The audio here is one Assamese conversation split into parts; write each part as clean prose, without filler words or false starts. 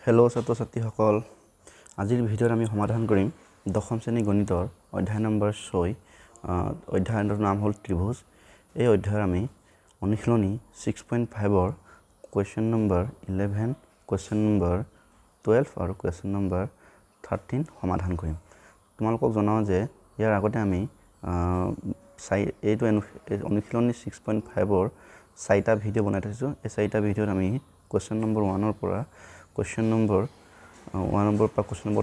হেল্ল' ছাত্ৰ ছাত্ৰীসকল, আজিৰ ভিডিঅ'ত আমি সমাধান কৰিম দশম শ্ৰেণী গণিতৰ অধ্যায় নম্বৰ 6। অধ্যায়ৰ নাম হ'ল ত্ৰিভুজ। এই অধ্যায়ৰ আমি অনুশীলনী 6.5ৰ কুৱেশ্যন নম্বৰ 11, কুৱেশ্যন নম্বৰ 12 আৰু কুৱেশ্যন নম্বৰ 13 সমাধান কৰিম। তোমালোকক জনাওঁ যে ইয়াৰ আগতে আমি এইটো অনুশীলনী 6.5ৰ 4টা ভিডিঅ' বনাই থৈছোঁ। এই 4টা ভিডিঅ'ত আমি কুৱেশ্যন নম্বৰ 1ৰ পৰা কুৱেশ্যন নম্বৰ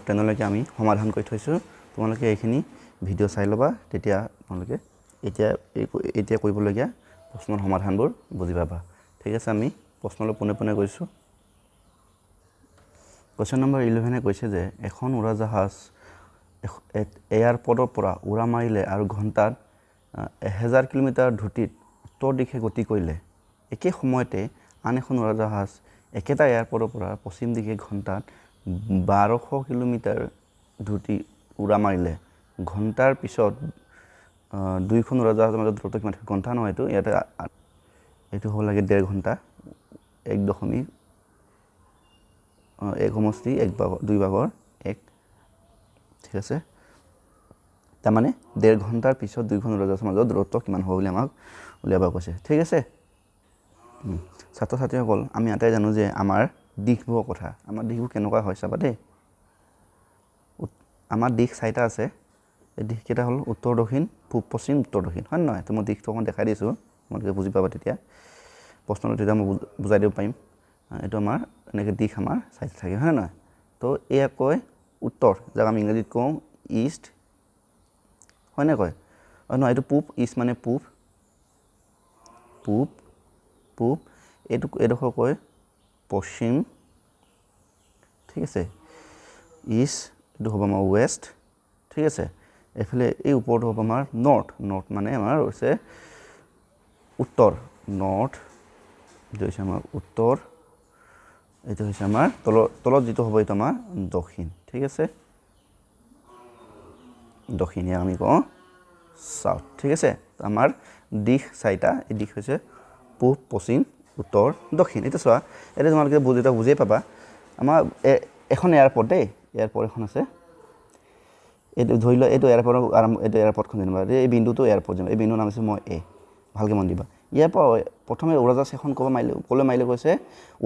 10লৈকে আমি সমাধান কৰি থৈছোঁ। তোমালোকে এইখিনি ভিডিঅ' চাই ল'বা, তেতিয়া তোমালোকে এতিয়া কৰিবলগীয়া প্ৰশ্নৰ সমাধানবোৰ বুজি পাবা। ঠিক আছে, আমি প্ৰশ্নলৈ পোনে গৈছোঁ। কুৱেশ্যন নম্বৰ 11 কৈছে যে এখন উৰাজাহাজ এয়াৰপৰ্টৰ পৰা উৰা মাৰিলে আৰু ঘণ্টাত 1000 কিলোমিটাৰ দ্ৰুতিত উত্তৰ দিশে গতি কৰিলে। একে সময়তে আন এখন উৰাজাহাজ একেটা এয়াৰপৰ্টৰ পৰা পশ্চিম দিশে ঘণ্টাত 1200 কিলোমিটাৰ দ্ৰুতি উৰা মাৰিলে। ঘণ্টাৰ পিছত দুইখন উৰাজাহাজৰ মাজত দূৰত্ব কিমান? ঘণ্টা নহয়, এইটো হ'ব লাগে 1.5 ঘণ্টা। 1 সমষ্টি 2 ভাগৰ 1। ঠিক আছে, তাৰমানে 1.5 ঘণ্টাৰ পিছত দুইখন উৰাজাহাজৰ মাজত দূৰত্ব কিমান হ'ব বুলি আমাক উলিয়াব কৈছে। ঠিক আছে ছাত্ৰ ছাত্ৰীসকল, আমি এটাই জানো যে আমাৰ দিশবোৰৰ কথা। আমাৰ দিশবোৰ কেনেকুৱা হয় চাবা দেই। আমাৰ দিশ 4টা আছে। এই দিশকেইটা হ'ল উত্তৰ দক্ষিণ, পূব পশ্চিম, উত্তৰ দক্ষিণ, হয় নহয়? তো মই দিশটো অকণ দেখাই দিছোঁ, তোমালোকে বুজি পাবা তেতিয়া। প্ৰশ্নটো তেতিয়া মই বুজাই দিব পাৰিম। এইটো আমাৰ এনেকৈ দিশ আমাৰ 4টা থাকে, হয় নহয়? তো এয়া কয় উত্তৰ, যাক আমি ইংৰাজীত কওঁ ইষ্ট, হয় নে কয়? নহয়, এইটো পূব। ইষ্ট মানে পূব, এইডোখৰ কয় পশ্চিম। ঠিক আছে, ইষ্ট, এইটো হ'ব আমাৰ ৱেষ্ট। ঠিক আছে, এইফালে এই ওপৰটো হ'ব আমাৰ নৰ্থ মানে আমাৰ হৈছে উত্তৰ। নৰ্থ, এইটো হৈছে আমাৰ উত্তৰ, এইটো হৈছে আমাৰ তলত যিটো হ'ব এইটো আমাৰ দক্ষিণ। ঠিক আছে, দক্ষিণ, ইয়াক আমি কওঁ চাউথ। ঠিক আছে, আমাৰ দিশ 4টা। এই দিশ হৈছে পূব, পশ্চিম, উত্তৰ, দক্ষিণ। এতিয়া চোৱা, এতিয়া তোমালোকে বুজিয়ে পাবা। আমাৰ এখন এয়াৰপৰ্ট দেই, এয়াৰপৰ্ট এখন আছে। এইটো ধৰি লোৱা, এইটো এয়াৰপৰ্টখন যেনিবা, এই বিন্দুটো এয়াৰপৰ্ট যেনিবা, এই বিন্দুৰ নাম হৈছে মই এ। ভালকৈ মন দিবা। ইয়াৰ পৰা প্ৰথমে উৰাজাহাজ এখন ক'লৈ মাৰিলে কৈছে?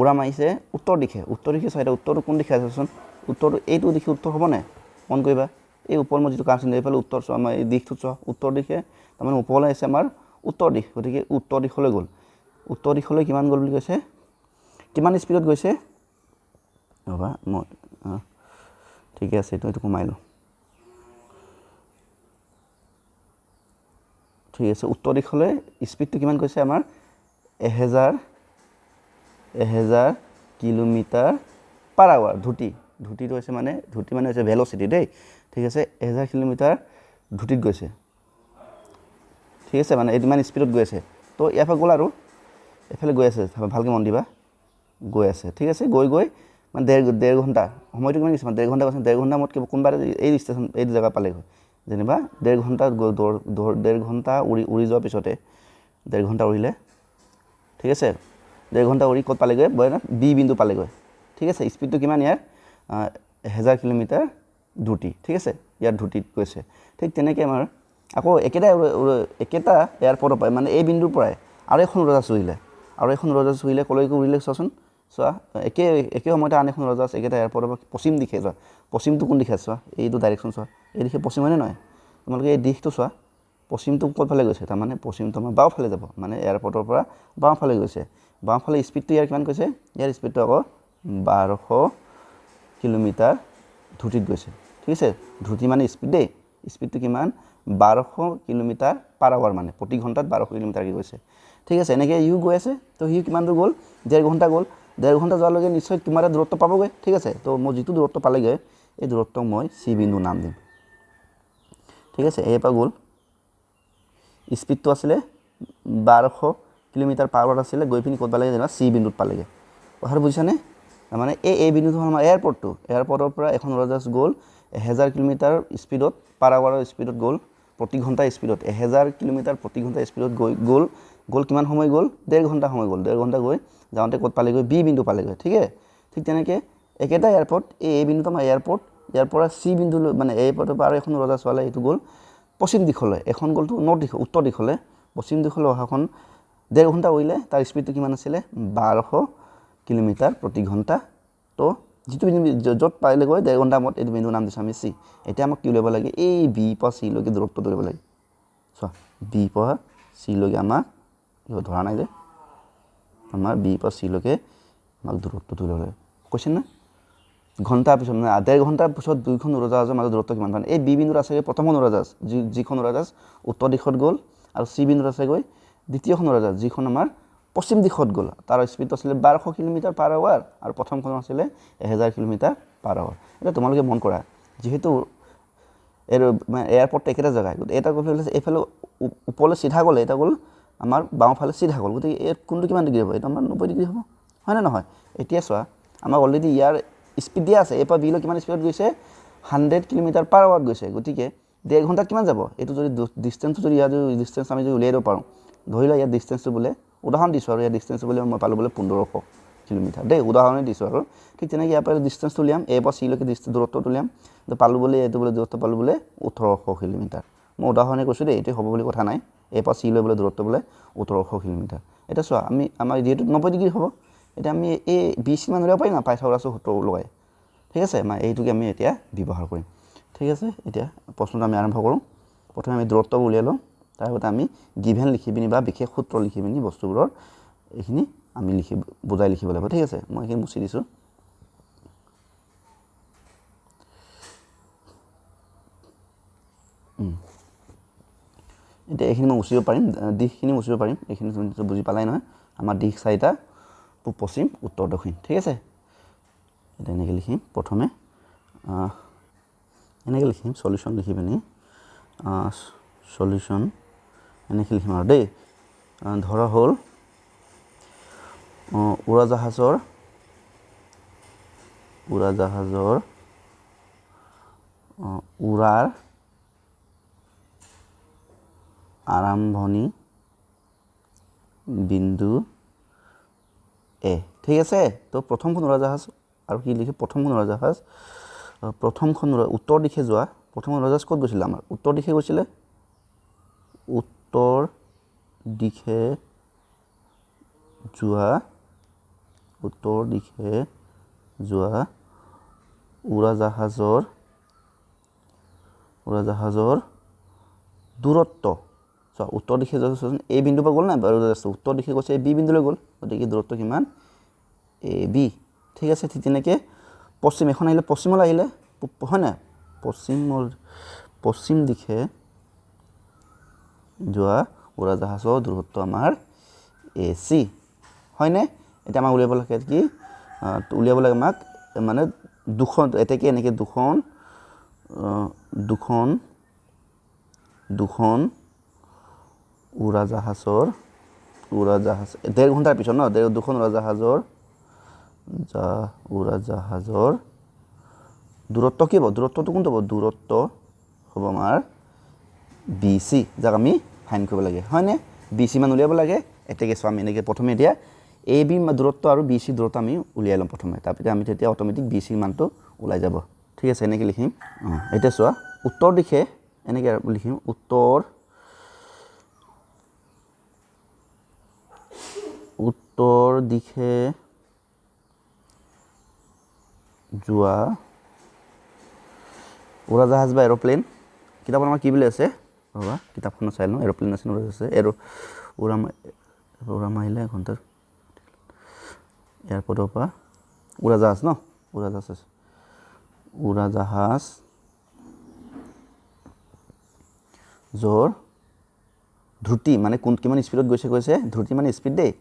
উৰা মাৰিছে উত্তৰ দিশে। উত্তৰ দিশে চাইটা, উত্তৰটো কোন দিশে আছেচোন? উত্তৰটো এইটো দিশে উত্তৰ হ'বনে? মন কৰিবা। এই ওপৰত মই যিটো কাম চিন্তা, এইফালে উত্তৰ চোৱা, আমাৰ এই দিশটো চোৱা, উত্তৰ দিশে, তাৰমানে ওপৰলৈ আছে আমাৰ উত্তৰ দিশ। গতিকে উত্তৰ দিশলৈ গ'ল। উত্তৰ দিশলৈ কিমান গ'ল বুলি কৈছে? কিমান স্পীডত গৈছে? ৰ'বা, মই ঠিকে আছে, এইটো কমাই লওঁ। ঠিক আছে, উত্তৰ দিশলৈ স্পীডটো কিমান কৈছে আমাৰ? 1000 কিলোমিটাৰ পাৰ আৱাৰ। দ্ৰুতিটো হৈছে মানে হৈছে ভেলচিটি দেই। ঠিক আছে, 1000 কিলোমিটাৰ দ্ৰুতিত গৈছে। ঠিক আছে, মানে ইমান স্পীডত গৈ আছে। তো ইয়াৰ পৰা গ'ল আৰু এইফালে গৈ আছে, ভালকৈ মন দিবা, গৈ আছে। ঠিক আছে, গৈ মানে 1.5 ঘণ্টা। সময়টো কিমান কিছু? 1.5 ঘণ্টা কৈছে। 1.5 ঘণ্টা মত কোনোবা এই ষ্টেচন, এই জেগা পালেগৈ যেনিবা 1.5 ঘণ্টা 1.5 ঘণ্টা উৰি যোৱাৰ পিছতে 1.5 ঘণ্টা উৰিলে। ঠিক আছে, 1.5 ঘণ্টা উৰি ক'ত পালেগৈ? বি বিন্দু পালেগৈ। ঠিক আছে, স্পীডটো কিমান ইয়াৰ? 1000 কিলোমিটাৰ দ্ৰুতি। ঠিক আছে, ইয়াৰ দ্ৰুতিত গৈছে। ঠিক তেনেকৈ আমাৰ আকৌ একেটা এয়াৰপৰ্টৰ পৰাই, মানে এই বিন্দুৰ পৰাই আৰু এখন উৰাজাহাজ উৰিলে ক'লৈকে উৰিলে চোৱাচোন। চোৱা, একে সময়তে আন এখন উৰাজাহাজ একেটা এয়াৰপৰ্টৰ পৰা পশ্চিম দিশে যোৱা। পশ্চিমটো কোন দিশে চোৱা, এইটো ডাইৰেকশ্যন চোৱা, এই দিশে পশ্চিম হয়নে নহয়? তোমালোকে এই দিশটো চোৱা, পশ্চিমটো ক'ত ফালে গৈছে? তাৰমানে পশ্চিমটো আমাৰ বাওঁফালে যাব, মানে এয়াৰপৰ্টৰ পৰা বাওঁফালে গৈছে। বাওঁফালে স্পীডটো ইয়াৰ কিমান কৈছে? ইয়াৰ স্পীডটো আকৌ 1200 কিলোমিটাৰ দ্ৰুতিত গৈছে। ঠিক আছে, দ্ৰুতি মানে স্পীড দেই। স্পীডটো কিমান? 1200 কিলোমিটাৰ পাৰ আৱাৰ, মানে প্ৰতি ঘণ্টাত 1200 কিলোমিটাৰকৈ গৈছে। ঠিক আছে, এনেকৈ ইও গৈ আছে। তো সি কিমান দূৰ গ'ল? 1.5 ঘণ্টা গ'ল। 1.5 ঘণ্টা যোৱালৈকে নিশ্চয় কিমান এটা দূৰত্ব পাবগৈ। ঠিক আছে, তো মই যিটো দূৰত্ব পালেগৈ, এই দূৰত্বক মই চি বিন্দু নাম দিম। ঠিক আছে, এই পৰা গ'ল, স্পীডটো আছিলে 1200 কিলোমিটাৰ পাৰ আৱাৰ আছিলে, গৈ পিনি ক'ত পালেগৈ? যেনিবা চি বিন্দুত পালেগৈ। কথাটো বুজিছানে? তাৰমানে এই বিন্দুটো হ'ল আমাৰ এয়াৰপৰ্টৰ পৰা এখন উৰাজাহাজ গ'ল 1000 কিলোমিটাৰ স্পীডত, পাৰ আৱাৰৰ স্পীডত গ'ল, প্ৰতি ঘণ্টা স্পীডত 1000 কিলোমিটাৰ প্ৰতি ঘণ্টা স্পীডত গ'ল কিমান সময় গ'ল? 1.5 ঘণ্টা সময় গ'ল। 1.5 ঘণ্টা গৈ যাওঁতে ক'ত পালেগৈ? বি বিন্দু পালেগৈ। ঠিক তেনেকৈ একেটা এয়াৰপৰ্ট এই বিন্দুটো আমাৰ এয়াৰপৰ্ট ইয়াৰ পৰা চি বিন্দু মানে এয়াৰপৰ্টৰ পৰা আৰু এখন উৰাজাহাজ চলালে এইটো গ'ল পশ্চিম দিশলৈ এখন গ'লটো নৰ্থ দিশ উত্তৰ দিশলৈ পশ্চিম দিশলৈ অহাখন 1.5 ঘণ্টা উৰিলে তাৰ স্পীডটো কিমান আছিলে 1200 কিলোমিটাৰ প্ৰতি ঘণ্টা তো যিটো বিন্দু য'ত পাইলে গৈ 1.5 ঘণ্টা মত এইটো বিন্দুৰ নাম দিছোঁ আমি চি এতিয়া আমাক কি উলিয়াব লাগে এই বি পৰা চি লৈকে দূৰত্বটো উলিয়াব লাগে চোৱা বি পৰা চি লৈকে আমাক ধৰা নাই যে আমাৰ বি পৰা চি লৈকে আমাক দূৰত্বটো উলিয়াব লাগে কৈছে না ঘণ্টাৰ পিছত মানে 1.5 ঘণ্টাৰ পিছত দুইখন উৰাজাহাজৰ মাজত দূৰত্ব কিমান কাৰণ এই বি বিন্দুত আছে প্ৰথমখন উৰাজাহাজ যিখন উৰাজাহাজ উত্তৰ দিশত গ'ল আৰু চি বিন্দুত আছে গৈ দ্বিতীয়খন উৰাজাহাজ যিখন আমাৰ পশ্চিম দিশত গ'ল তাৰ স্পীড আছিলে 1200 কিলোমিটাৰ পাৰ আৱাৰ আৰু প্ৰথমখন আছিলে 1000 কিলোমিটাৰ পাৰ আৱাৰ এটা তোমালোকে মন কৰা যেহেতু এয়াৰপৰ্ট একেটা জেগায় এটা গ'ল এইফালে ওপৰলৈ চিধা গ'লে এটা গ'ল আমাৰ বাওঁফালে চিধা গ'ল গতিকে এই কোনটো কিমান ডিগ্ৰী হ'ব এইটো আমাৰ 90 ডিগ্ৰী হ'ব হয় নে নহয় এতিয়া চোৱা আমাৰ অলৰেডি ইয়াৰ স্পীড দিয়া আছে এপা বিলৈ কিমান স্পীডত গৈছে 100 কিলোমিটাৰ পাৰ আৱাৰত গৈছে গতিকে 1.5 ঘণ্টাত কিমান যাব এইটো যদি ডিষ্টেন্সটো যদি ইয়াৰ ডিষ্টেন্স আমি যদি উলিয়াই দিব পাৰোঁ ধৰি লওক ইয়াৰ ডিষ্টেন্সটো বোলে উদাহৰণ দিছোঁ আৰু ইয়াৰ ডিষ্টেন্সটো বোলে মই পালোঁ বোলে 1500 কিলোমিটাৰ দেই উদাহৰণে দিছোঁ আৰু ঠিক তেনেকৈ ইয়াৰ পৰা ডিষ্টেন্সটো উলিয়াম এ পৰা চিলৈকে দূৰত্বটো উলিয়াম পালোঁ বোলে এইটো বোলে দূৰত্ব পালোঁ বোলে 1800 কিলোমিটাৰ মই উদাহৰণে কৈছোঁ দেই এইটো হ'ব বুলি কথা নাই এ পৰা চিলৈ বোলে দূৰত্ব বোলে 1800 কিলোমিটাৰ এতিয়া চোৱা আমি আমাৰ যিহেতু 90 ডিগ্ৰী হ'ব এতিয়া আমি এই বি চি মান উলিয়াব পাৰিম না পাইথাগোৰাছৰ সূত্ৰ লগাই ঠিক আছে মানে এইটোকে আমি এতিয়া ব্যৱহাৰ কৰিম ঠিক আছে এতিয়া প্ৰশ্নটো আমি আৰম্ভ কৰোঁ প্ৰথমে আমি দূৰত্ববোৰ উলিয়াই লওঁ তাৰ আগতে আমি গিভেন লিখি পিনি বা বিশেষ সূত্ৰ লিখি পিনি বস্তুবোৰৰ এইখিনি আমি বুজাই লিখিব লাগিব ঠিক আছে মই এইখিনি মুছি দিছোঁ এতিয়া এইখিনি মই মুচিব পাৰিম দিশখিনি মুচিব পাৰিম এইখিনি বুজি পালাই নহয় আমাৰ দিশ চাৰিটা পূব পশ্চিম উত্তৰ দক্ষিণ ঠিক আছে এতিয়া এনেকৈ লিখিম প্ৰথমে এনেকৈ লিখিম সলিউশ্যন লিখি পিনি সলিউশ্যন এনেকৈ লিখিম আৰু দেই ধৰা হ'ল উৰাজাহাজৰ উৰাৰ আৰম্ভণি বিন্দু এ ঠিক আছে তো প্ৰথমখন উৰাজাহাজ আৰু কি লিখে প্ৰথমখন উত্তৰ দিশে যোৱা প্ৰথমখন উৰাজাহাজ ক'ত গৈছিলে আমাৰ উত্তৰ দিশে গৈছিলে উত্তৰ দিশে যোৱা উৰাজাহাজৰ দূৰত্ব চোৱা উত্তৰ দিশে যোৱা এই বিন্দুৰ পৰা গ'ল নাই উত্তৰ দিশে গৈছে বি বিন্দুলৈ গ'ল গতিকে দূৰত্ব কিমান এ বি ঠিক আছে ঠিক তেনেকৈ পশ্চিম এখন আহিলে পশ্চিমলৈ আহিলে হয় নাই পশ্চিম দিশে যোৱা উৰাজাহাজৰ দূৰত্ব আমাৰ এ চি হয়নে এতিয়া আমাক উলিয়াব লাগে কি উলিয়াব লাগে আমাক মানে দুখন এতেকে এনেকৈ দুখন উৰাজাহাজ 1.5 ঘণ্টাৰ পিছত ন দুখন উৰাজাহাজৰ দূৰত্ব কি হ'ব দূৰত্বটো কোনটো হ'ব দূৰত্ব হ'ব আমাৰ বি চি যাক আমি ফাইন কৰিব লাগে হয়নে বি চি মান উলিয়াব লাগে এতেকে চোৱা আমি এনেকৈ প্ৰথমে এতিয়া এ বি দূৰত্ব আৰু বি চি দূৰত্ব আমি উলিয়াই ল'ম প্ৰথমে তাৰপিছত আমি তেতিয়া অট'মেটিক বি চি মানটো ওলাই যাব ঠিক আছে এনেকৈ লিখিম এতিয়া চোৱা উত্তৰ দিশে এনেকৈ লিখিম উত্তৰ দিশে যোৱা উৰাজাহাজ বা এৰোপ্লেন কিতাপত আমাৰ কি বুলি আছে ৰ'বা কিতাপখন চাই লওঁ এৰোপ্লেন আছে আছে উৰা মাৰিলে ঘণ্টাৰ এয়াৰপৰ্টৰ পৰা উৰাজাহাজ ন উৰাজাহাজৰ ধ্ৰুতি মানে কিমান স্পীডত গৈছে ধ্ৰুতি মানে স্পীড দেই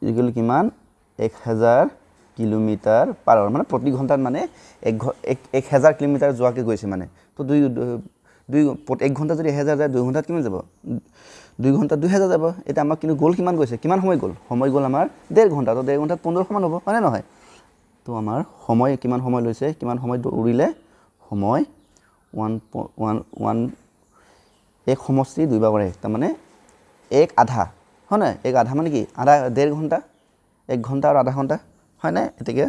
ইকুৱেল কিমান 1000 কিলোমিটাৰ পাৰ আৱাৰ মানে প্ৰতি ঘণ্টাত মানে 1000 কিলোমিটাৰ যোৱাকৈ গৈছে মানে তো 1 ঘণ্টা যদি 1000 যায় 2 ঘণ্টাত কিমান যাব 2 ঘণ্টাত 2000 যাব এতিয়া আমাক কিন্তু গ'ল কিমান গৈছে কিমান সময় গ'ল আমাৰ 1.5 ঘণ্টা তো 1.5 ঘণ্টাত 1500 মান হ'ব হয়নে নহয় তো আমাৰ সময় কিমান সময় লৈছে কিমান সময় উৰিলে সময় 1 এক সমষ্টি 2 বাৰ 1 তাৰমানে 1/2 হয় নাই 1/2 মানে কি আধা 1.5 ঘণ্টা 1 ঘণ্টা আৰু আধা ঘণ্টা হয় নাই এতেকে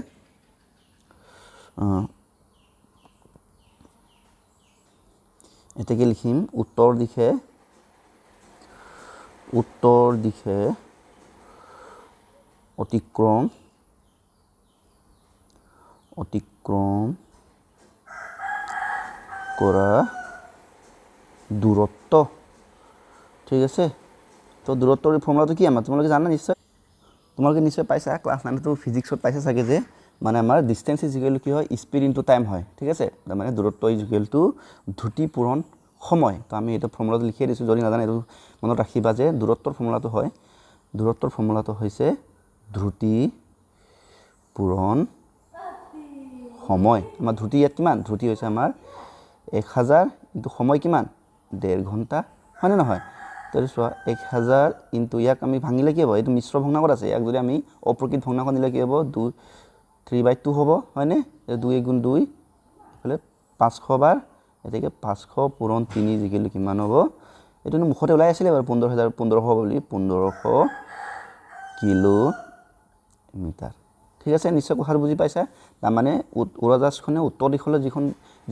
এটাকে লিখিম উত্তৰ দিশে অতিক্ৰম কৰা দূৰত্ব ঠিক আছে তো দূৰত্বৰ ফৰ্মুলাটো কি আমাৰ তোমালোকে জানা নিশ্চয় পাইছা ক্লাছ 9 ফিজিক্সত পাইছা চাগে যে মানে আমাৰ ডিষ্টেন্স ইজ ইকুৱেল কি হয় স্পীড ইনটু টাইম হয় ঠিক আছে মানে দূৰত্ব ইজ ইকুৱেল টু দ্ৰুতি পূৰণ সময় তো আমি এটা ফৰ্মুলাটো লিখি দিছোঁ যদি নাজানে এইটো মনত ৰাখিবা যে দূৰত্বৰ ফৰ্মুলাটো হৈছে দ্ৰুতি পূৰণ সময় আমাৰ দ্ৰুতি ইয়াত কিমান দ্ৰুতি হৈছে আমাৰ 1000 কিন্তু সময় কিমান 1.5 ঘণ্টা হয় নে নহয় তো চোৱা 1000 ইনটু ইয়াক আমি ভাঙিলে কি হ'ব এইটো মিশ্ৰ ভগ্নাংকত আছে ইয়াক যদি আমি অপ্ৰকৃত ভগ্নাংকত নিলে কি হ'ব 3/2 হ'ব হয়নে 2 × 2 ইফালে 500 বাৰ এতেকে 500 পূৰণ 3 ইকুৱেল কিমান হ'ব এইটো মুখতে ওলাই আছিলে বাৰু 1500 বুলি 1500 কিলোমিটাৰ ঠিক আছে নিশ্চয় কথাটো বুজি পাইছা তাৰ মানে উৰাজাহাজখনে উত্তৰ দিশলৈ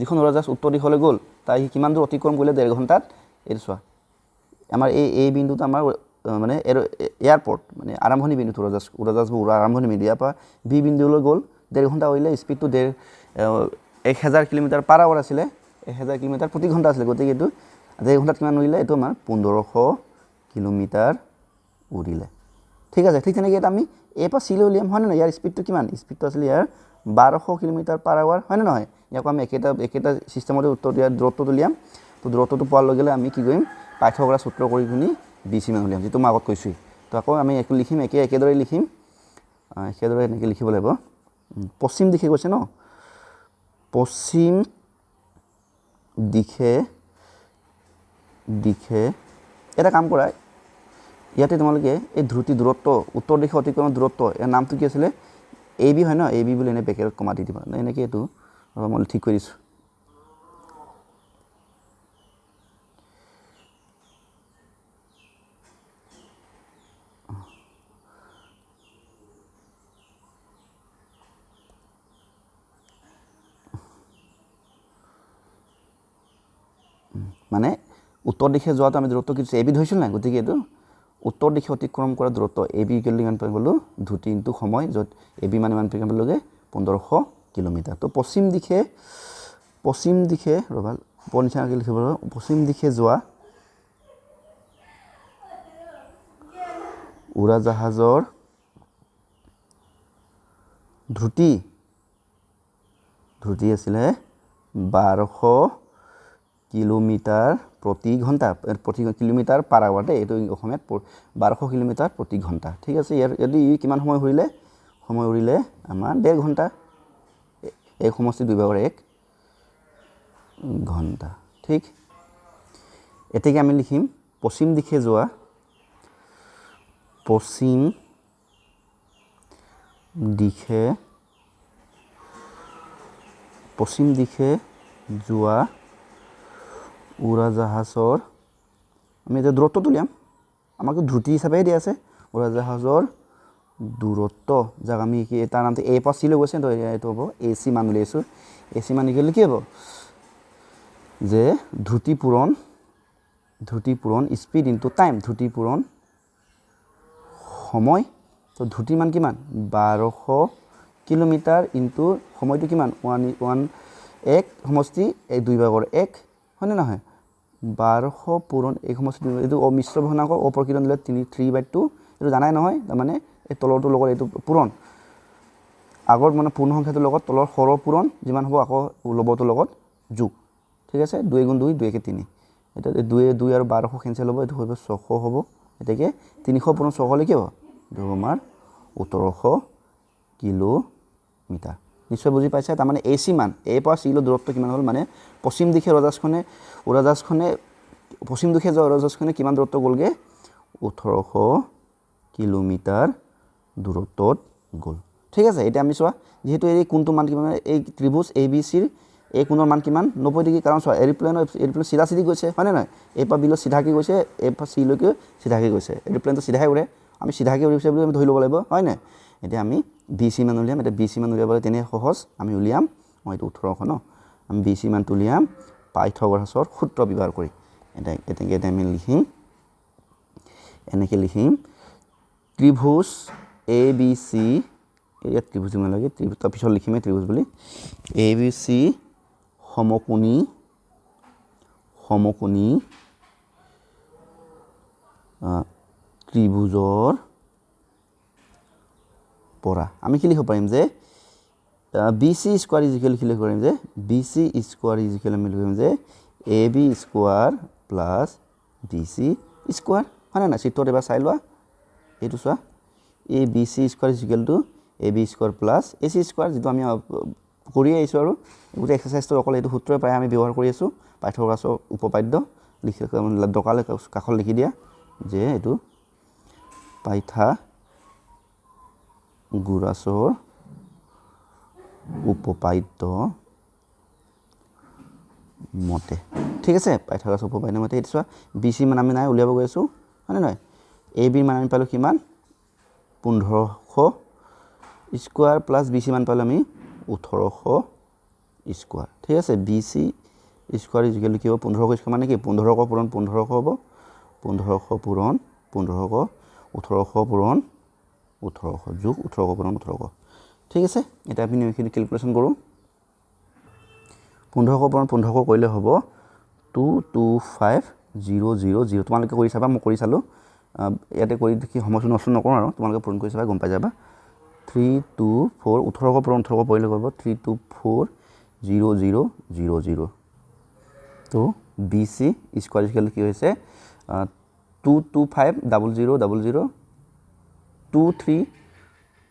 যিখন উৰাজাহাজ উত্তৰ দিশলৈ গ'ল তাই কিমান দূৰ অতিক্ৰম কৰিলে 1.5 ঘণ্টাত এইটো চোৱা আমাৰ এই বিন্দুটো আমাৰ মানে এয়াৰপোৰ্ট মানে আৰম্ভণি বিন্দুটো উৰাজাহাজবোৰ উৰা আৰম্ভণি বিন্দু ইয়াৰ পৰা বি বিন্দুলৈ গ'ল 1.5 ঘণ্টা কৰিলে স্পীডটো 1000 কিলোমিটাৰ পাৰ আৱাৰ আছিলে 1000 কিলোমিটাৰ প্ৰতি ঘণ্টা আছিলে গতিকে এইটো 1.5 ঘণ্টাত কিমান উৰিলে এইটো আমাৰ 1500 কিলোমিটাৰ উৰিলে ঠিক আছে ঠিক তেনেকৈ এটা আমি এই পৰা চিলৈ উলিয়াম হয় নে নহয় ইয়াৰ স্পীডটো কিমান স্পীডটো আছিলে ইয়াৰ 1200 কিলোমিটাৰ পাৰ আৱাৰ হয় নে নহয় ইয়াক আমি একেটা সিস্টেমতে উত্তৰ দিয়া দূৰত্বটো উলিয়াম তো দূৰত্বটো পোৱাৰ লগে লগে আমি কি কৰিম পাইথাগোৰাছ সূত্ৰ কৰি পিনি BC মান উলিয়াম যেটো মই আগত কৈছোঁ তো আকৌ আমি একো লিখিম একেদৰে লিখিম একেদৰে এনেকৈ লিখিব লাগিব পশ্চিম দিশে গৈছে ন পশ্চিম দিশে এটা কাম কৰা ইয়াতে তোমালোকে এই দূৰত্ব উত্তৰ দিশে অতিক্ৰমণ দূৰত্ব ইয়াৰ নামটো কি আছিলে AB হয় ন AB বুলি এনে ব্ৰেকেটত কমা দি দিবা এনেকৈ এইটো মই ঠিক কৰি দিছোঁ মানে উত্তৰ দিশে যোৱাটো আমি দূৰত্ব কি AB ধৰিছিল নাই গতিকে এইটো উত্তৰ দিশে অতিক্ৰম কৰা দূৰত্ব AB কিমান পাই গ'লো দ্ৰুতি ইনটু সময় য'ত AB মানে মান পাই গ'লোগে 1500 কিলোমিটাৰ তো পশ্চিম দিশে ৰবা পঞ্চাংকে লিখিব পশ্চিম দিশে যোৱা উৰাজাহাজৰ দ্ৰুতি আছিলে 1200 কিলোমিটাৰ প্ৰতি ঘণ্টা কিলোমিটাৰ পাৰ আৱাৰ দেই এইটো অসমীয়াত 1200 কিলোমিটাৰ প্ৰতি ঘণ্টা ঠিক আছে ইয়াৰ যদি কিমান সময় উৰিলে আমাৰ 1.5 ঘণ্টা এক সমষ্টি 2/1 ঘণ্টা ঠিক এতেকে আমি লিখিম পশ্চিম দিশে যোৱা উৰাজাহাজৰ আমি এতিয়া দূৰত্বটো উলিয়াম আমাকতো দ্ৰুতি হিচাপে দিয়া আছে উৰাজাহাজৰ দূৰত্ব যাক আমি কি তাৰ নামটো A পৰা C লৈ গৈছে তো এইটো হ'ব AC মান উলিয়াইছোঁ AC মান নিলে কি হ'ব যে দ্ৰুতি পূৰণ স্পীড ইনটু টাইম দ্ৰুতি পূৰণ সময় তো দ্ৰুতি মান কিমান 1200 কিলোমিটাৰ ইনটু সময়টো কিমান 1 সমষ্টি 2/1 হয়নে নহয় 1200 পূৰণ এই সমষ্টি এইটো মিশ্ৰ ভগ্নাংক অপ্ৰকৃত নিলে 3/2 এইটো জানাই নহয় তাৰমানে এই তলৰটোৰ লগত এইটো পূৰণ আগৰ মানে পূৰ্ণ সংখ্যাটোৰ লগত তলৰ সৰহ পূৰণ যিমান হ'ব আকৌ লবটোৰ লগত যোগ ঠিক আছে 2 × 2 2 × 3 এটা 2 আৰু 1200 কেনসেল হ'ব এইটো হ'ব 600 হ'ব এটাকে 300 পূৰণ 600 লে কি হ'ব এইটো আমাৰ 1700 কিলোমিটাৰ নিশ্চয় বুজি পাইছা তাৰমানে AC মান A পৰা C লৈ দূৰত্ব কিমান হ'ল মানে পশ্চিম দিশে উৰাজাহাজখনে পশ্চিম দিশে যোৱা উৰাজাহাজখনে কিমান দূৰত্ব গ'লগে 1800 কিলোমিটাৰ দূৰত্বত গ'ল ঠিক আছে এটা আমি চোৱা যেহেতু এই কোণটো মান কিমান এই ত্ৰিভুজ ABC ৰ এই কোণৰ মান কিমান 90 ডিগ্ৰী কাৰণ চোৱা এৰোপ্লেন সিধা গৈছে হয় নে নহয় এই পৰা বিলৈ সিধাকৈ গৈছে এই পৰা C লৈকে সিধাকৈ গৈছে এৰোপ্লেনটো সিধাই উৰে আমি সিধাকৈ উৰিছে বুলি আমি ধৰি ল'ব লাগিব হয় নাই এতিয়া আমি BC মান উলিয়াম এটা BC মান উলিয়াবলৈ তেনে সহজ আমি উলিয়াম মই এইটো 1800 ন আমি BC মানটো উলিয়াম পাইথাগোৰাছৰ সূত্ৰ ব্যৱহাৰ কৰি এটা আমি লিখিম এনেকৈ লিখিম ত্ৰিভুজ ABC এই ত্ৰিভুজ মান লাগে ত্ৰিভুজ তাৰ পিছত লিখিমে ত্ৰিভুজ বুলি ABC সমকোণী ত্ৰিভুজৰ পৰা আমি কি লিখিব পাৰিম যে BC স্কয়াৰ ইজ ইকুয়াল কি লিখিব পাৰিম যে BC স্কয়াৰ ইজ ইকুয়াল আমি লিখিম যে AB square plus BC square হয় না চিত্ৰত এবাৰ চাই লোৱা এইটো চোৱা ABC square is equal to AB square plus AC square যেটো আমি কৰি আইছো আৰু এই এক্সাৰসাইজটো অকল এইটো সূত্ৰই পাই আমি ব্যৱহাৰ কৰি আছো পাইথাগোৰাছৰ উপপাদ্য লিখি দকালে কাখল লিখি দিয়া যে এইটো পাইথাগোৰাছৰ উপপাদ্য মতে ঠিক আছে পাইথাগোৰাছৰ উপপাদ্য মতে এইটো চোৱা BC মান আমি নাই উলিয়াব গৈ আছো মানে নহয় AB মান আমি পালো কিমান 1500 স্কয়ার প্লাস BC মান পালো আমি 1800 স্কয়ার ঠিক আছে BC স্কয়ার ইজ ইকুয়াল কি হ'ব 1500 স্কয়ার মানে কি 1500 পূৰণ 1500 হ'ব 1500 পূৰণ 1500 1800 পূৰণ 1800 যোগ 1800 পূৰণ 1800 ঠিক আছে এটা আমি এইখিনি ক্যালকুলেশন কৰো 1500 পূৰণ 1500 কৰিলে হ'ব 225000 তোমালোকে কৰি চাবা মই কৰি চালো ইয়াতে কৰি দেখি সমস্যা নষ্ট নকৰো আৰু তোমালোকে পূৰণ কৰি চাবা গম পাই যাবা 324 1800 পূৰণ 1800 কৰিলে হ'ব 3240000 তো BC স্কয়াৰ ইকুয়াল কি হৈছে 225000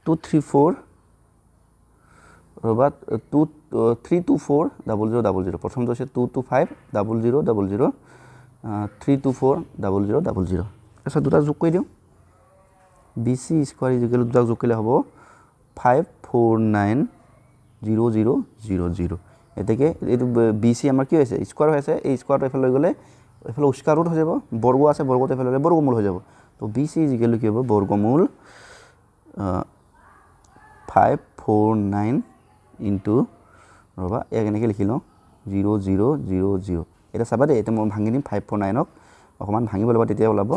234 ৰবা 3240000 প্ৰথমটো হৈছে 225000 3240000 এসব দুটা যোগ কৰি দিও BC স্কয়াৰ ইজ ইকুয়াল দুটা যোগ কৰিলে হ'ব 5490000 এতেকে এইটো BC আমাৰ কি হৈছে স্কয়াৰ হৈছে এই স্কয়াৰটো এফালে লৈ গলে এফালে স্কয়াৰ ৰুট হৈ যাব বৰ্গ আছে বৰ্গতে এফালে লৈ বৰ্গমূল হৈ যাব তো BC ইজ ইকুয়াল কি হ'ব বৰ্গমূল 549 ইনটু ৰবা এক এনেকৈ লিখি লওঁ 0000 এটা চাবা দে এটা মই ভাঙি দিম 549 ক অকমান ভাঙিব লাগিব তেতিয়া ওলাব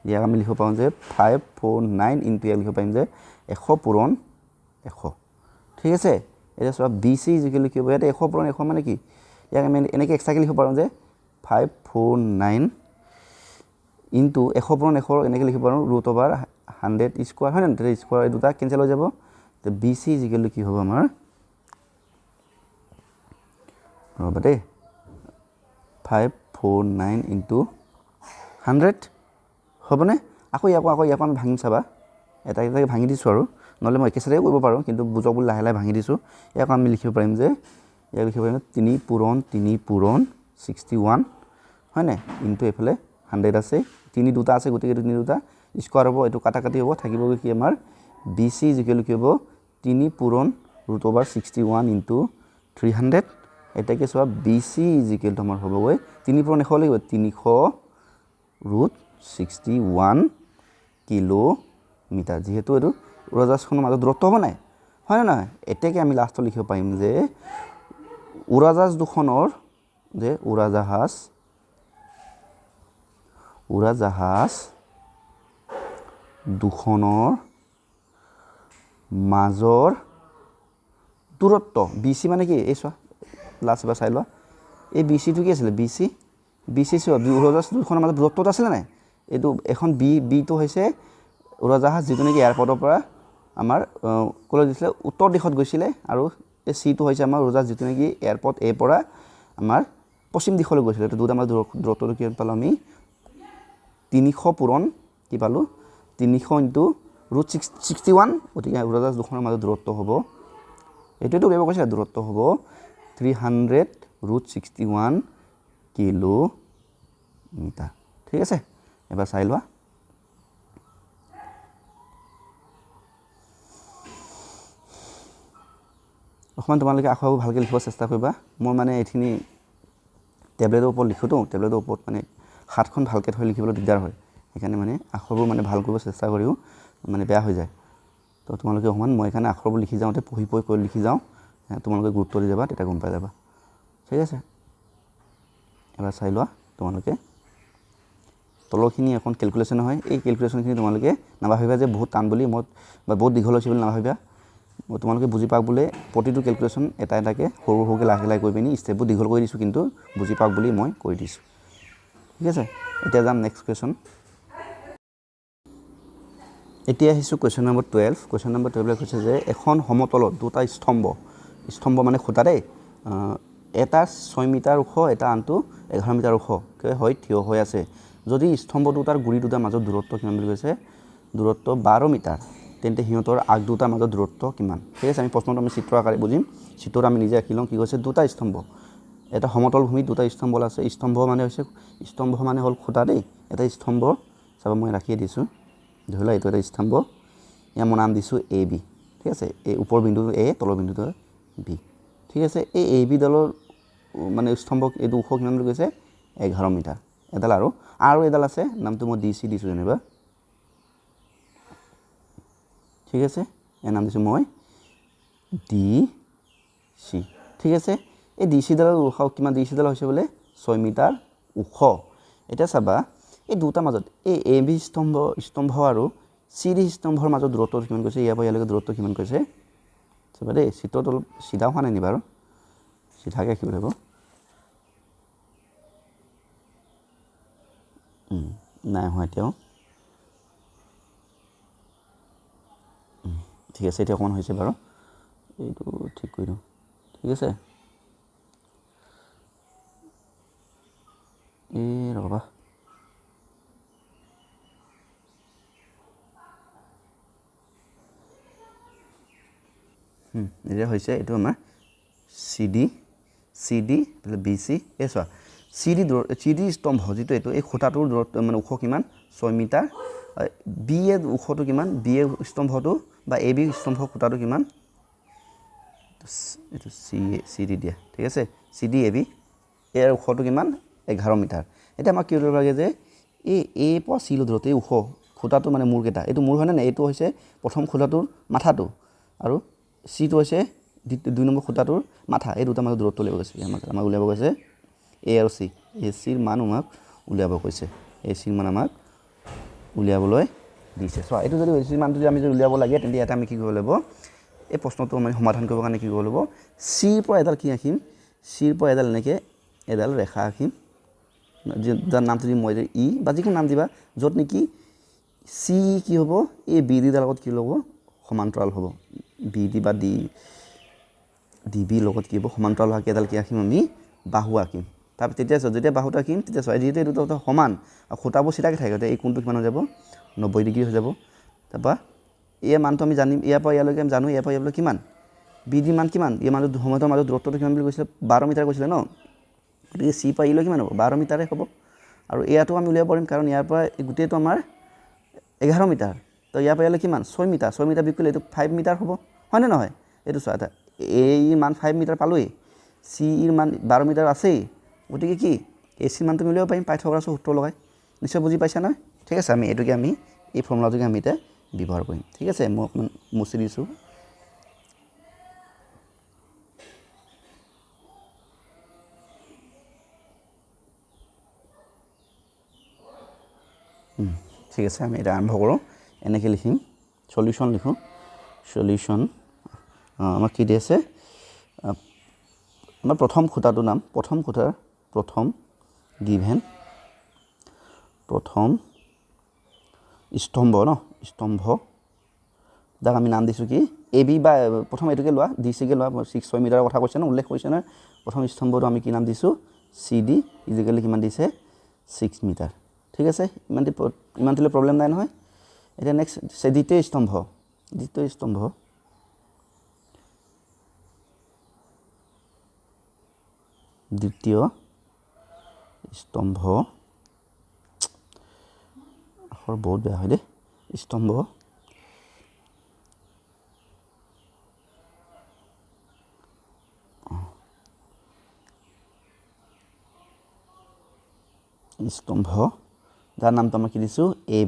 ইয়াক আমি লিখিব পাওঁ যে 549 ইনটু ইয়াক লিখিব পাৰিম যে 100 পূৰণ 100 ঠিক আছে এটা সব BC ইজ ইকুয়াল কি হ'ব এটা 100 পূৰণ 100 মানে কি ইয়াক আমি এনেকৈ এক্সট্ৰাকে লিখিব পাৰোঁ যে 549 ইনটু 100 পূৰণ 100 এনেকৈ লিখিব পাৰোঁ √100 স্কয়ার হয় না এটা স্কয়ার এই দুটা কেনসেল হৈ যাব তো BC ইজ ইকুয়াল কি হ'ব আমাৰ ৰবা দে 549 ইনটু 100 হ'বনে আকৌ ইয়াক আমি ভাঙিম চাবা এটা এটা ভাঙি দিছো আৰু নহলে মই একেছাৰে কৰিব পাৰো কিন্তু বুজক বুলি লাহে লাহে ভাঙি দিছো ইয়াক আমি লিখিব পাৰিম যে ইয়াক লিখিব পাৰিম 3 পূৰণ 61 হয় না ইনটু এফালে 100 আছে 3 দুটা আছে গতিকে 3 দুটা স্কয়ার হ'ব এটো কাটা কাটি হ'ব থাকিব কি আমাৰ BC ইজ ইকুয়াল কি হ'ব 3 পূৰণ √61 ইনটু 300 এটাকে সব BC ইজ ইকুয়াল টু আমাৰ হ'বগৈ 3 পূৰণ 100 লাগিব 300 √61 কিলোমিটাৰ যেহেতু এটো উৰাজাহাজখনৰ মাজত দূৰত্ব হ'ব নাই হয় না এটাকে আমি লাষ্টত লিখিব পাৰিম যে উৰাজাহাজ দুখনৰ যে উৰাজাহাজ দুখনৰ মাজৰ দূৰত্ব BC মানে কি এই চোৱা লাষ্ট এবাৰ চাই লোৱা এই BC টো কি আছিল BC চোৱা উৰাজাহাজ দুখনৰ মাজত দূৰত্ব আছিল নাই এইটো এখন বি টো হৈছে উৰাজাহাজ যেটো নেকি এয়াৰপৰ্টৰ পৰা আমাৰ কলৈ দিছিলে উত্তৰ দিশত গৈছিলে আৰু এই সি টো হৈছে আমাৰ উৰাজাহাজ যেটো নেকি এয়াৰপৰ্ট এ পৰা আমাৰ পশ্চিম দিশলৈ গৈছিলে তো দুটা আমাৰ দূৰত্বটো কি পালো আমি 300 পূৰণ কি পালো 300 ইনটু √61 গতিকে উৰাজাহাজ দুখনৰ মাজত দূৰত্ব হ'ব এটোটো কেবা কৈছে দূৰত্ব হ'ব 300 √61 কিলোমিটাৰ ঠিক আছে এবাৰ চাই লোৱা অকমান তোমালোকে আখৰবোৰ ভালকৈ লিখিব চেষ্টা কৰিবা মই মানে এখিনি টেবলেটৰ ওপৰত লিখোতো টেবলেটৰ ওপৰত মানে হাতখন ভালকৈ ধৰি লিখিবলৈ দিগদাৰ হয় সেইকাৰণে মানে আখৰবোৰ মানে ভাল কৰিব চেষ্টা কৰিও মানে বেয়া হৈ যায় তো তোমালোকে অকমান মই এখানে আখৰবোৰ লিখি যাওঁতে পঢ়ি কৰি লিখি যাওঁ তোমালোকে গুৰুত্ব দি যাবা তেতিয়া গম পাই যাবা ঠিক আছে এবাৰ চাই লোৱা তোমালোকে তলৰখিনি এখন কেলকুলেশ্যন হয় এই কেলকুলেশ্যনখিনি তোমালোকে নাভাবিবা যে বহুত টান বুলি মই বা বহুত দীঘল হৈছে বুলি নাভাবিবা মই তোমালোকে বুজি পাওক বুলি প্ৰতিটো কেলকুলেশ্যন এটা এটাকৈ সৰু সৰুকৈ লাহে লাহে কৰি পিনি ষ্টেপবোৰ দীঘল কৰি দিছোঁ কিন্তু বুজি পাওক বুলি মই কৰি দিছোঁ ঠিক আছে এতিয়া যাম নেক্সট কুৱেশ্যন এতিয়া আহিছোঁ কুৱেশ্যন নম্বৰ 12 কুৱেশ্যন নম্বৰ 12 কৈছে যে এখন সমতলত দুটা স্তম্ভ মানে খুঁটা দেই এটা 6 মিটাৰ ওখ এটা আনটো 11 মিটাৰ ওখ হয় থিয় হৈ আছে যদি স্তম্ভ দুটাৰ গুৰি দুটাৰ মাজত দূৰত্ব কিমান বুলি কৈছে দূৰত্ব 12 মিটাৰ তেন্তে সিহঁতৰ আগ দুটাৰ মাজত দূৰত্ব কিমান ঠিক আছে আমি প্ৰশ্নটো আমি চিত্ৰ আকাৰে বুজিম চিত্ৰত আমি নিজে আঁকি লওঁ কি কৈছে দুটা স্তম্ভ এটা সমতল ভূমিত দুটা স্তম্ভ আছে স্তম্ভ মানে হ'ল খুঁটা দেই এটা স্তম্ভ চাব মই ৰাখিয়ে দিছোঁ ধৰি লোৱা এইটো এটা স্তম্ভ ইয়াৰ মই নাম দিছোঁ এ বি ঠিক আছে এই ওপৰ বিন্দুটো এ তলৰ বিন্দুটো বি ঠিক আছে এই এ বি দলৰ মানে স্তম্ভ এইটো ওখ কিমান বুলি কৈছে 11 মিটাৰ এডাল আৰু এডাল আছে নামটো মই ডি চি দিছোঁ যেনিবা ঠিক আছে ইয়াৰ নাম দিছোঁ মই ডি চি ঠিক আছে এই ডি চি ডালৰ ওখ কিমান ডি চি ডাল হৈছে বোলে 6 মিটাৰ ওখ এতিয়া চাবা এই দুটা মাজত এই এ বি স্তম্ভ আৰু চি ডি স্তম্ভৰ মাজত দূৰত্ব কিমান কৈছে ইয়াৰ পৰা ইয়ালৈকে দূৰত্ব কিমান কৈছে চাবা দেই চিত্ৰটো অলপ চিধা হোৱা নাই নি বাৰু চিধাকৈ আঁকিব লাগিব নাই হোৱা এতিয়াও ঠিক আছে এতিয়া অকণমান হৈছে বাৰু এইটো ঠিক কৰি দিওঁ ঠিক আছে এই ৰ'বা এতিয়া হৈছে এইটো আমাৰ চি ডি বি চি এই চোৱা চি ডি স্তম্ভ যিটো এইটো এই খুঁটাটোৰ দূৰত্ব মানে ওখ কিমান 6 মিটাৰ বি এ ওখটো কিমান বি এ স্তম্ভটো বা এ বি স্তম্ভ খুঁটাটো কিমান এইটো চি ডি দিয়া ঠিক আছে চি ডি এ বি ইয়াৰ ওখটো কিমান 11 মিটাৰ এতিয়া আমাক কি কৰিব লাগে যে এই এ পৰা চি লৈ দূৰত্ব এই ওখ খুঁটাটো মানে মূৰকেইটা এইটো মূৰ হয়নে নাই এইটো হৈছে প্ৰথম খুঁটাটোৰ মাথাটো আৰু চিটো হৈছে 2 নম্বৰ খুঁটাটোৰ মাথা এই দুটা মাজত দূৰত্ব উলিয়াব কৈছে আমাক উলিয়াব কৈছে এ আৰু চি এ চিৰ মান আমাক উলিয়াব কৈছে এ চিৰ মান আমাক উলিয়াবলৈ দিছে চোৱা এইটো যদি এ চিৰ মানটো যদি আমি যদি উলিয়াব লাগে তেন্তে ইয়াতে আমি কি কৰিব লাগিব এই প্ৰশ্নটো আমি সমাধান কৰিবৰ কাৰণে কি কৰিব লাগিব চিৰ পৰা এডাল কি আঁকিম চিৰ পৰা এডাল এনেকৈ এডাল ৰেখা আঁকিম যাৰ নামটো দিম মই ই বা যিকোনো নাম দিবা য'ত নেকি চি কি হ'ব এই বি ডিৰ লগত কি ল'ব সমান্তৰাল হ'ব বি ডি বা ডি বি লগত কি হ'ব সমান্তৰাল হোৱাকৈ এডাল কি আঁকিম আমি বাহু আঁকিম তাৰপিছত তেতিয়া চোৱা যেতিয়া বাহুটো আঁকিম তেতিয়া চোৱা যিহেতু এই দুটা সমান আৰু খুঁটাবোৰ চিধাকৈ থাকে তেতিয়া এই কোণটো কিমান হৈ যাব 90 ডিগ্ৰী হৈ যাব তাৰপৰা এই মানটো আমি জানিম ইয়াৰ পৰা ইয়ালৈকে আমি জানো ইয়াৰ পৰা ইয়ালৈ কিমান বি ডি মান কিমান এই মাজত সময়ৰ মাজত দূৰত্বটো কিমান বুলি কৈছিলে 12 মিটাৰ কৈছিলে ন গতিকে চি পৰা ইলৈ কিমান হ'ব 12 মিটাৰে হ'ব আৰু এয়াটো আমি উলিয়াব পাৰিম কাৰণ ইয়াৰ পৰা গোটেইটো আমাৰ 11 মিটাৰ তো ইয়াৰ পৰা ইয়ালৈ কিমান 6 মিটাৰ বিকিলে এইটো 5 মিটাৰ হ'ব হয়নে নহয় এইটো চোৱা এটা এৰ মান 5 মিটাৰ পালোৱেই চি ইৰ মান 12 মিটাৰ আছেই গতিকে কি এ চিৰ মানটো মিলাব পাৰিম পাইথাগোৰাছৰ সূত্ৰ লগাই নিশ্চয় বুজি পাইছা নহয় ঠিক আছে আমি এইটোকে আমি এই ফৰ্মুলাটোকে আমি এতিয়া ব্যৱহাৰ কৰিম ঠিক আছে মই অকণমান মুচি দিছোঁ ঠিক আছে আমি এটা আৰম্ভ কৰোঁ এনেকৈ লিখিম সলিউশ্যন লিখোঁ সলিউশ্যন আমাক কি দি আছে আমাৰ প্ৰথম খুঁটাটোৰ নাম প্ৰথম খুঁটাৰ প্ৰথম গিভেন প্ৰথম স্তম্ভ স্তম্ভ যাক আমি নাম দিছোঁ কি এ বি বা প্ৰথম এইটোকে লোৱা ডি চিকে লোৱা 6 মিটাৰৰ কথা কৈছে ন উল্লেখ কৰিছে নহয় প্ৰথম স্তম্ভটো আমি কি নাম দিছোঁ চি ডি ইজিকেলি কিমান দিছে 6 মিটাৰ ঠিক আছে ইমান দিলে প্ৰব্লেম নাই নহয় এতিয়া নেক্সট দ্বিতীয় স্তম্ভ দ্বিতীয় স্তম্ভ আখৰ বহুত বেয়া হয় দেই স্তম্ভ যাৰ নামটো আমাৰ কি দিছোঁ এ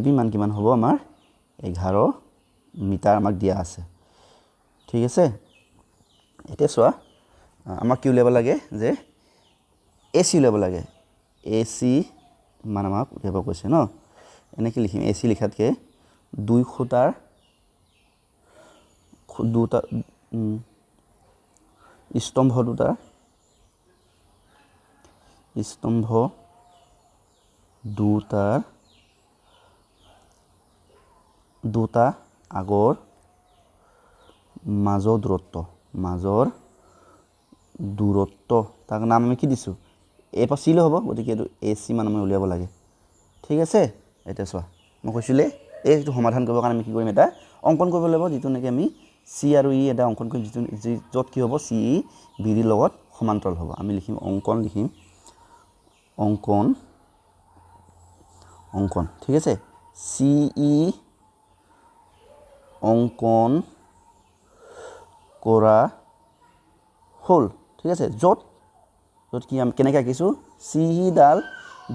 বি মান কিমান হ'ব আমাৰ 11 মিটাৰ আমাক দিয়া আছে ঠিক আছে এতিয়া চোৱা আমাক কি উলিয়াব লাগে যে AC উলিয়াব লাগে AC মান আমাক উলিয়াব কৈছে ন এনেকৈ লিখিম AC লিখাতকৈ দুই খুঁটাৰ দুটা স্তম্ভ দুটাৰ দুটা আগৰ মাজৰ দূৰত্ব তাক নাম আমি কি দিছোঁ এ পৰা চি লৈ হ'ব গতিকে এইটো AC মান আমি উলিয়াব লাগে ঠিক আছে এতিয়া চোৱা মই কৈছিলোঁ এইটো সমাধান কৰিবৰ কাৰণে আমি কি কৰিম এটা অংকন কৰিব লাগিব যিটো নেকি আমি C আৰু E এটা অংকন কৰিম যিটো য'ত কি হ'ব CE BD লগত সমান্তৰাল হ'ব আমি লিখিম অংকন ঠিক আছে CE অংকন কৰা হ'ল ঠিক আছে য'ত কি আমি কেনেকৈ আঁকিছোঁ CE ডাল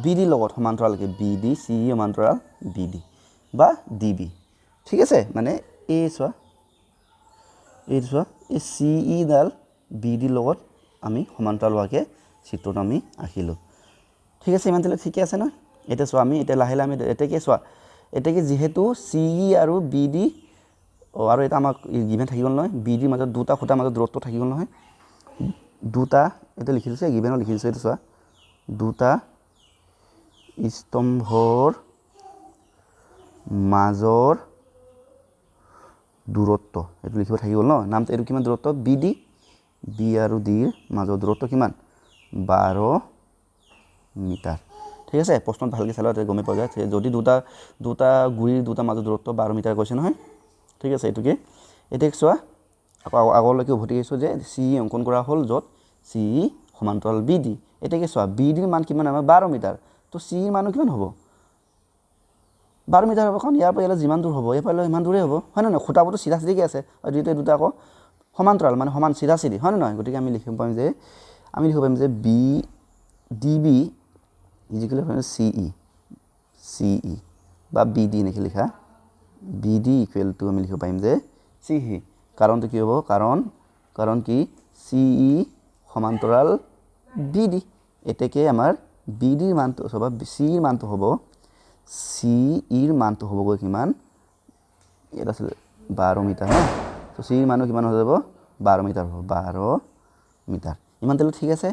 BD লগত সমান্তৰালকৈ BD CE সমান্তৰাল BD বা DB ঠিক আছে মানে এই চোৱা এই CE ডাল BD লগত আমি সমান্তৰাল হোৱাকৈ চিত্ৰটো আমি আঁকিলোঁ ঠিক আছে ইমান ঠিকে আছে নহয় এতিয়া চোৱা আমি এতিয়া লাহে আমি এতিয়াকৈ চোৱা এতিয়াকৈ যিহেতু CE আৰু BD আৰু এটা আমাক গিভেন থাকি গ'ল নহয় BD মাজত দুটা খুঁটাৰ মাজত দূৰত্ব থাকি গ'ল নহয় দুটা এটা লিখি দিছোঁ গিভেনত লিখি দিছোঁ এইটো চোৱা দুটা স্তম্ভৰ মাজৰ দূৰত্ব এইটো লিখিব থাকি গ'ল ন নামটো এইটো কিমান দূৰত্ব BD B আৰু Dৰ মাজৰ দূৰত্ব কিমান 12 মিটাৰ ঠিক আছে প্ৰশ্নত ভালকৈ চালে গমে পোৱা যায় যদি দুটা গুৰিৰ দুটা মাজৰ দূৰত্ব 12 মিটাৰ কৈছে নহয় ঠিক আছে এইটোকে এতিয়া চোৱা আকৌ আগলৈকে উভতি গৈছোঁ যে CE অংকন কৰা হ'ল য'ত CE সমান্তৰাল BD এতিয়াকে চোৱা BDৰ মান কিমান আমাৰ 12 মিটাৰ তো CEৰ মানো কিমান হ'ব 12 মিটাৰ হ'ব কাৰণ ইয়াৰ পৰা ইয়ালৈ যিমান দূৰ হ'ব এই পৰা ইমান দূৰেই হ'ব হয় নহয় খুঁটাবোৰতো চিধা চিধিকৈ আছে আৰু দুটা আকৌ সমান্তৰাল মানে সমান চিধা চিধি হয় নহয় গতিকে আমি লিখিব পাৰিম যে DB ইজিকেল CE বা BD এনেকৈ লিখা BD ইকুৱেল টু আমি লিখিব পাৰিম যে CE কাৰণটো কি হ'ব কাৰণ কি CE সমান্তৰাল BD এতেকে আমাৰ BDৰ মানটো অথবা CEৰ মানটো হ'ব CEৰ মানটো হ'বগৈ কিমান এটা আছিল 12 মিটাৰ ন তো CEৰ মানো কিমান হৈ যাব 12 মিটাৰ হ'ব 12 মিটাৰ ইমান তেল ঠিক আছে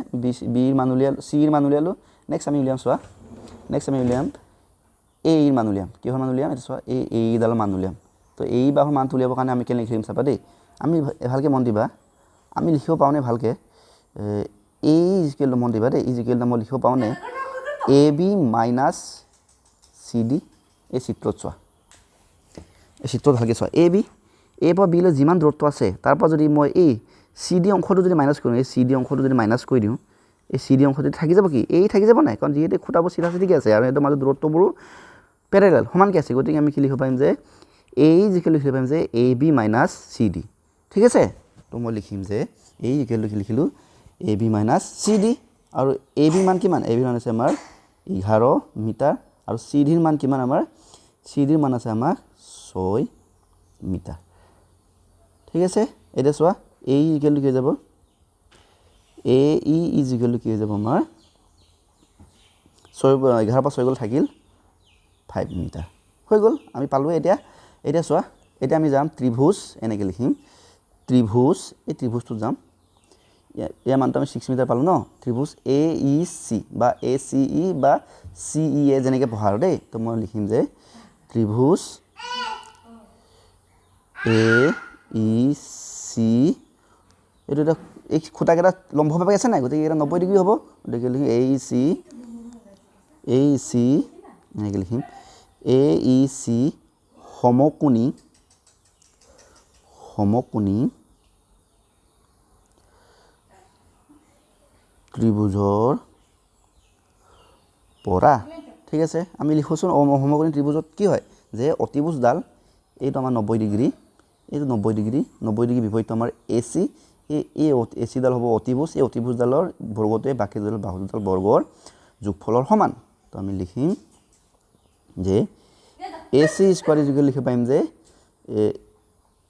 Bৰ মান উলিয়ালোঁ CEৰ মান উলিয়ালোঁ নেক্সট আমি উলিয়াম চোৱা নেক্সট আমি উলিয়াম AEৰ মান উলিয়াম কিহৰ মান উলিয়াম এইটো চোৱা AEডালৰ মান উলিয়াম তো এই বাহৰ মানটো উলিয়াবৰ কাৰণে আমি কেনে লিখিম চাবা দেই আমি ভালকৈ মন দিবা আমি লিখিব পাওঁনে ভালকৈ এই ইজিকেলটো মন দিবা দেই ইজিকেলটো মই লিখিব পাওঁনে AB মাইনাছ CD এই চিত্ৰত চোৱা এই চিত্ৰত ভালকৈ চোৱা AB A পৰা B লৈ যিমান দূৰত্ব আছে তাৰ পৰা যদি মই এই CD অংশটো যদি মাইনাছ কৰোঁ এই CD অংশটো যদি মাইনাছ কৰি দিওঁ এই CD অংশটো থাকি যাব কি এই থাকি যাব নাই কাৰণ যিহেতু খুঁটাবোৰ চিধা চিধিকৈ আছে আৰু এইটো মাজত দূৰত্ববোৰো পেৰেলেল সমানকৈ আছে গতিকে আমি কি লিখিব পাৰিম যে এই যিকেল লিখিব পাৰিম যে AB মাইনাছ CD ঠিক আছে তো মই লিখিম যে এই যিকেল লিখিলোঁ AB মাইনাছ CD আৰু AB মান কিমান AB মান আছে আমাৰ 11 মিটাৰ আৰু CDৰ মান কিমান আমাৰ CDৰ মান আছে আমাৰ 6 মিটাৰ ঠিক আছে এতিয়া চোৱা এই ইকুৱেলটো কি হৈ যাব AE ইকুৱেলটো কি হৈ যাব আমাৰ 11 পৰা 6 গ'ল থাকিল 5 মিটাৰ হৈ গ'ল আমি পালোঁ এতিয়া চোৱা এতিয়া আমি যাম ত্ৰিভুজ এনেকৈ লিখিম ত্ৰিভুজ এই ত্ৰিভুজটোত যাম ইয়াৰ মানটো আমি 6 মিটাৰ পালোঁ ন ত্ৰিভুজ AEC বা ACE বা CEA যেনেকৈ পঢ়া আৰু দেই তো মই লিখিম যে ত্ৰিভুজ AEC এইটো এটা এই খুঁটাকেইটা লম্বভাৱে আছে নাই গতিকে এটা 90 ডিগ্ৰী হ'ব গতিকে লিখিম AEC এনেকৈ লিখিম AEC সমকোণী ত্ৰিভুজৰ পৰা ঠিক আছে আমি লিখোঁচোন সমকোণী ত্ৰিভুজত কি হয় যে অতিভুজডাল এইটো আমাৰ 90 ডিগ্ৰী এইটো 90 ডিগ্ৰী বিপৰীতটো আমাৰ AC এই ACডাল হ'ব অতিভুজ এই অতিভুজডালৰ বৰ্গটোৱে বাকীডাল বাহুডাল বৰ্গৰ যোগফলৰ সমান তো আমি লিখিম যে AC স্কোৱাৰ ইকুৱেল লিখিব পাৰিম যে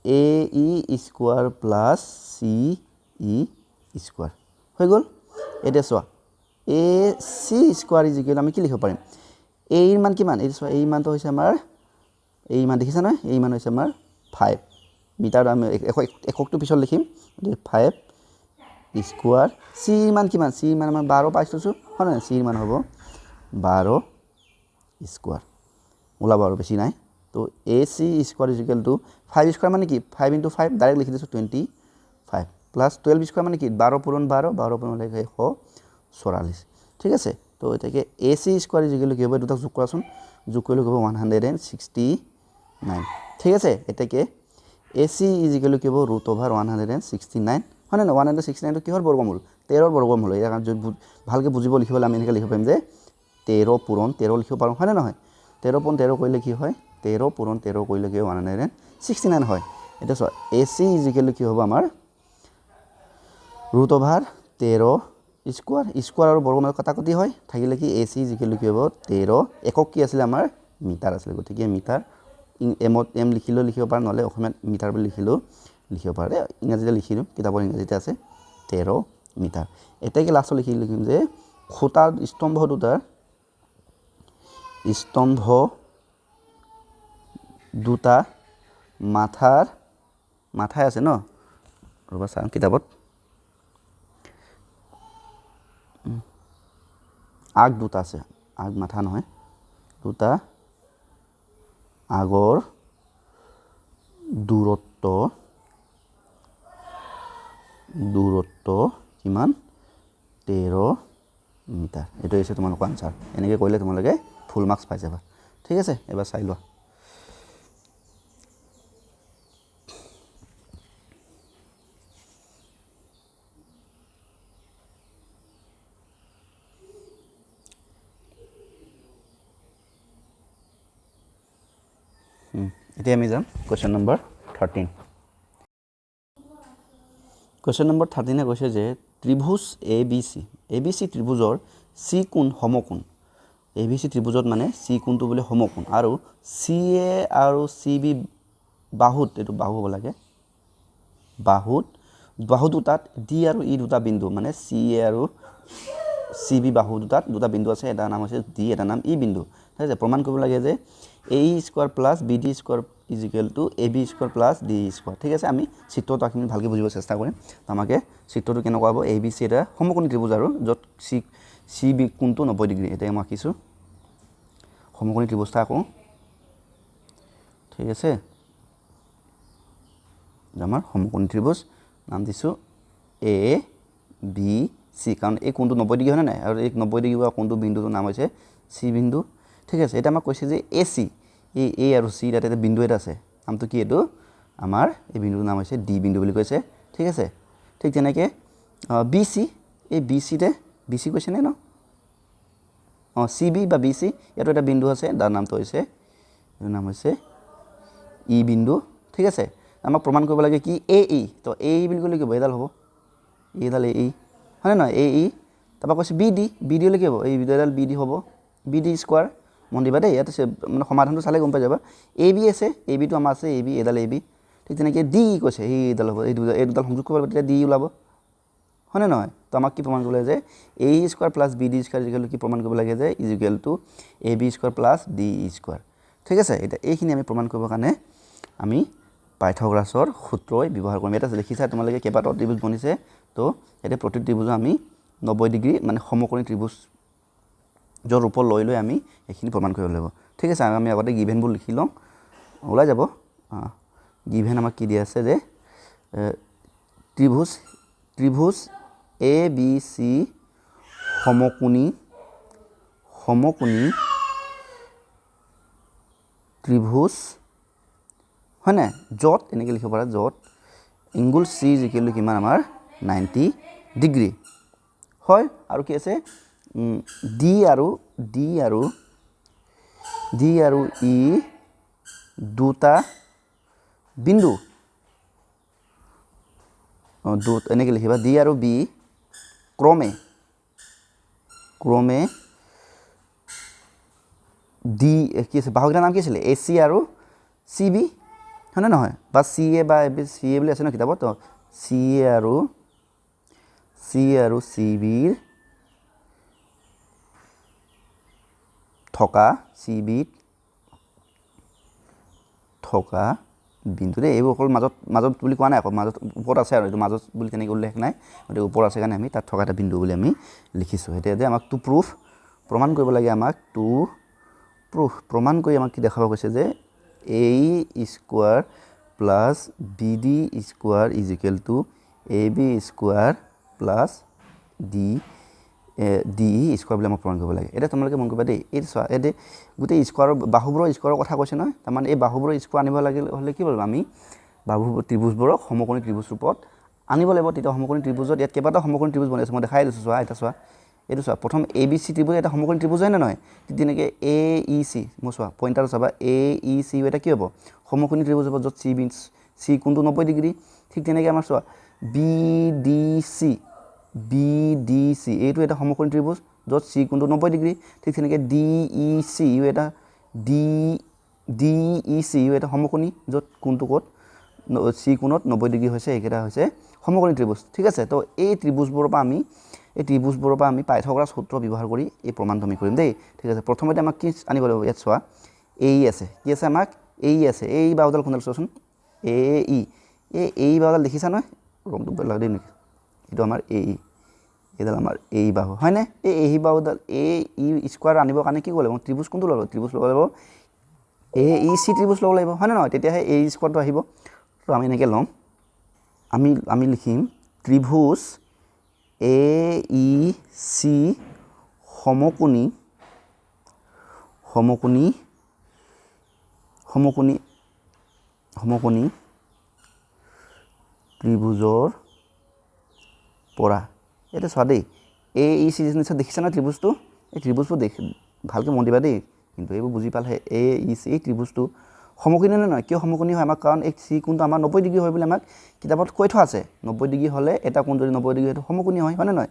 AE স্কোৱাৰ প্লাছ ই স্কোৱাৰ হৈ গ'ল এতিয়া চোৱা এ চি স্কোৱাৰ ইজ ইকুৱেল আমি কি লিখিব পাৰিম এৰ মান কিমান এই চোৱা এই মানটো হৈছে আমাৰ এই মান দেখিছা নহয় এই মান হৈছে আমাৰ 5 মিটাৰ আমি এককটো পিছত লিখিম 5 স্কোৱাৰ চি মান কিমান চি মান আমাৰ 12 পাইছোঁ হয় নহয় চি মান হ'ব 12 স্কোৱাৰ ওলাব আৰু বেছি নাই তো A C square is equal to 5 square মানে কি 5 × 5 ডাইৰেক্ট লিখি দিছোঁ 25 প্লাছ 12 স্কোৱাৰ মানে কি 12 পূৰণ 12 12 পূৰণ 144 ঠিক আছে তো এটাকে A C square is equal to কি হ'ব দুটা যোগ কৰাচোন যোগ কৰিলে হ'ব 169 ঠিক আছে এটাকে A C is equal to কি হ'ব √169 হয় না 169 টো কিহৰ বৰ্গমূল 13 ৰ বৰ্গমূল ইয়াৰ কাৰণ যদি ভালকৈ বুজিব লিখিবলৈ আমি এনেকৈ লিখিব পাৰিম যে 13 পূৰণ 13 লিখিব পাৰোঁ হয় না নহয় 13 পূৰণ 13 কৰিলে কি হয় 13 পূৰণ 13 কৰিলে কি 169 হয় এটা চোৱা এ চি ইজ ইকুৱেল টু কি হ'ব আমাৰ √13 স্কোৱাৰ আৰু বৰ্গমূল কাটাকুটি হয় থাকিলে কি এ চি ইজ ইকুৱেল টু কি হ'ব 13 একক কি আছিল আমাৰ মিটাৰ আছিল গতিকে মিটাৰ এম লিখিলেও লিখিব পাৰে নহ'লে অসমীয়াত মিটাৰ বুলি লিখিলেও লিখিব পাৰে ইংৰাজীতে লিখি দিম কিতাপৰ ইংৰাজীতে আছে 13 মিটাৰ এটাকে লাষ্টত লিখিম যে খুঁটাৰ স্তম্ভ দুটা মাথাই আছে ন ৰ'বা চাম কিতাপত আগ দুটা আছে আগ মাথা নহয় দুটা আগৰ দূৰত্ব কিমান 13 মিটাৰ এইটো হৈছে তোমালোকৰ আনসাৰ এনেকৈ কৰিলে তোমালোকে ফুল মাৰ্কছ পাই যাবা ঠিক আছে এবাৰ চাই লোৱা এতিয়া আমি যাম কুৱেশ্যন নম্বৰ 13 কুৱেশ্যন নম্বৰ 13 কৈছে যে ত্ৰিভুজ এ বি চি ত্ৰিভুজৰ চি কোণ সমকোণ এ বি চি ত্ৰিভুজত মানে চি কোণটো বোলে সমকোণ আৰু চি এ আৰু চি বি বাহুত এইটো বাহু হ'ব লাগে বাহু দুটাত ডি আৰু ই দুটা বিন্দু মানে চি এ আৰু চি বি বাহু দুটাত দুটা বিন্দু আছে এটা নাম হৈছে ডি এটা নাম ই বিন্দু ঠিক আছে প্ৰমাণ কৰিব লাগে যে A square plus B D square is equal to A B square plus D square ঠিক আছে আমি চিত্ৰটো আমি ভালকৈ বুজিব চেষ্টা কৰিম আমাকে চিত্ৰটো কেনেকুৱা হ'ব এ বি চি এটা সমকোণী ত্ৰিভুজ আৰু য'ত চি বি কোণটো 90 ডিগ্ৰী এতিয়া মই আঁকিছোঁ সমকোণী ত্ৰিভুজটা আকৌ ঠিক আছে আমাৰ সমকোণী ত্ৰিভুজ নাম দিছোঁ এ বি চি কাৰণ এই কোণটো 90 ডিগ্ৰী হয় নাই আৰু এই 90 ডিগ্ৰী হোৱা কোণটো বিন্দুটোৰ নাম হৈছে চি বিন্দু ঠিক আছে এটা আমাক কৈছে যে এ চি এ আৰু চি তাতে এটা বিন্দু এটা আছে নামটো কি এইটো আমাৰ এই বিন্দুটোৰ নাম হৈছে ডি বিন্দু বুলি কৈছে ঠিক আছে ঠিক তেনেকৈ বি চি এই বি চিতে বি চি কৈছে নে ন চি বি বা বি চি ইয়াতো এটা বিন্দু আছে তাৰ নামটো হৈছে এইটোৰ নাম হৈছে ই বিন্দু ঠিক আছে আমাক প্ৰমাণ কৰিব লাগে কি এ ই তো এ ই বুলি ক'লে কি হ'ব এডাল হ'ব এইডাল এ ই হয়নে নহয় এ ই তাৰপৰা কৈছে বি ডি হ'লে কি হ'ব এই এডাল বি ডি হ'ব বি ডি স্কোৱাৰ মন দিবা দেই ইয়াত মানে সমাধানটো চালে গম পাই যাবা এ বি আছে এ বিটো আমাৰ আছে এ বি এডাল এ বি ঠিক তেনেকৈ ডি কৈছে এইডাল হ'ব এই দুডাল সংযোগ কৰিব তেতিয়া ডি ওলাব হয়নে নহয় তো আমাক কি প্ৰমাণ কৰিব লাগে যে A square plus B D square equal কি প্ৰমাণ কৰিব লাগে যে is equal to A B square plus D square ঠিক আছে এতিয়া এইখিনি আমি প্ৰমাণ কৰিবৰ কাৰণে আমি পাইথাগোৰাছৰ সূত্ৰই ব্যৱহাৰ কৰিম এটা দেখিছা তোমালোকে কেইবাটাও ত্ৰিভুজ বনিছে তো এতিয়া প্ৰতি ত্ৰিভুজত আমি 90 ডিগ্ৰী মানে সমকোণী ত্ৰিভুজ য'ৰ ৰূপত লৈ আমি এইখিনি প্ৰমাণ কৰিব লাগিব ঠিক আছে আমি আগতে গিভেনবোৰ লিখি লওঁ ওলাই যাব গিভেন আমাক কি দিয়া আছে যে ত্ৰিভুজ এ বি চি সমকোণী ত্ৰিভুজ হয় নাই য'ত এনেকৈ লিখিব পাৰা য'ত angle C is equal two কিমান আমাৰ 90 ডিগ্ৰী হয় আৰু কি আছে ডি আৰু ই দুটা বিন্দু এনেকৈ লিখিবা ডি আৰু বি ক্ৰমে ডি কি আছে বাহুকেইটাৰ নাম কি আছিলে এ চি আৰু চি বি হয়নে নহয় বা চি এ বা চি এ বুলি আছে ন কিতাপত তো চি এ আৰু চি আৰু চি বিৰ থকা চি বিত থকা বিন্দু দেই এইবোৰ অকল মাজত বুলি কোৱা নাই আকৌ মাজত ওপৰত আছে আৰু এইটো মাজত বুলি তেনেকৈ উল্লেখ নাই গতিকে ওপৰত আছে কাৰণে আমি তাত থকা এটা বিন্দু বুলি আমি লিখিছোঁ এতিয়া যে আমাক টু প্ৰুফ প্ৰমাণ কৰিব লাগে আমাক টু প্ৰুফ প্ৰমাণ কৰি আমাক কি দেখাব কৈছে যে A square plus B D square is equal to A B square plus D square বুলি আমাক প্ৰমাণ কৰিব লাগে এতিয়া তোমালোকে মন কৰিবা দেই এইটো চোৱা এই গোটেই স্কোৱাৰৰ বাহুবোৰৰ স্কোৱাৰৰ কথা কৈছে নহয় তাৰমানে এই বাহুবোৰৰ স্কোৱাৰ আনিব লাগিলে হ'লে কি কৰিব আমি বাহুবোৰ ত্ৰিভুজবোৰক সমকোণী ত্ৰিভুজ ৰূপত আনিব লাগিব তেতিয়া সমকোণী ত্ৰিভুজত ইয়াত কেইবাটাও সমকোণী ত্ৰিভুজ বনাইছে মই দেখাই দিছোঁ চোৱা এটা চোৱা এইটো চোৱা প্ৰথম এ বি চি ত্ৰিভুজ এটা সমকোণী ত্ৰিভুজ হয় নে নহয় ঠিক তেনেকৈ এ ই চি মই চোৱা পইণ্টাৰটো চাবা এ ই চি এটা কি হ'ব সমকোণী ত্ৰিভুজ হ'ব য'ত চি কোণটো 90 ডিগ্ৰী ঠিক তেনেকৈ আমাৰ চোৱা বি ডি চি এইটো এটা সমকোণী ত্ৰিভুজ য'ত চি কোণটো 90 ডিগ্ৰী ঠিক তেনেকৈ ডি ই চি এটা এটা সমকোণী য'ত কোণটো ক'ত চি কোণত 90 ডিগ্ৰী হৈছে এইকেইটা হৈছে সমকোণী ত্ৰিভুজ ঠিক আছে তো এই ত্ৰিভুজবোৰৰ পৰা আমি পাইথাগোৰাছ সূত্ৰ ব্যৱহাৰ কৰি এই প্ৰমাণটো আমি কৰিম দেই ঠিক আছে প্ৰথমতে আমাক কি আনিব লাগিব ইয়াত চোৱা এই আছে কি আছে আমাক এই বাহুডাল কোনডাল চোৱাচোন এই বাহুডাল দেখিছা নহয় ৰংটো বেলেগ দেই নেকি এইটো আমাৰ এইডাল আমাৰ এই বাহু হয়নে এই বাহুডাল স্কোৱাৰ আনিবৰ কাৰণে কি কৰিব লাগিব ত্ৰিভুজ কোনটো ল'ব ত্ৰিভুজ ল'ব লাগিব ই চি ত্ৰিভুজ ল'ব লাগিব হয় নে নহয় তেতিয়াহে এই স্কোৱাৰটো আহিব তো আমি এনেকৈ ল'ম আমি লিখিম ত্ৰিভুজ এ ই চি সমকোণী ত্ৰিভুজৰ পৰা এটা চোৱা দেই এ ই চি নিশ্চয় দেখিছা নহয় ত্ৰিভুজটো এই ত্ৰিভুজটো ভালকৈ মন দিবা দেই কিন্তু এইবোৰ বুজি পালেহে এ ই চি এই ত্ৰিভুজটো সমকোণী নে নহয় কিয় সমকোণী হয় আমাক কাৰণ এই চি কোণটো আমাৰ 90 ডিগ্ৰী হয় বুলি আমাক কিতাপত কৈ থোৱা আছে 90 ডিগ্ৰী হ'লে এটা কোণ যদি 90 ডিগ্ৰী সেইটো সমকোণী হয় নে নহয়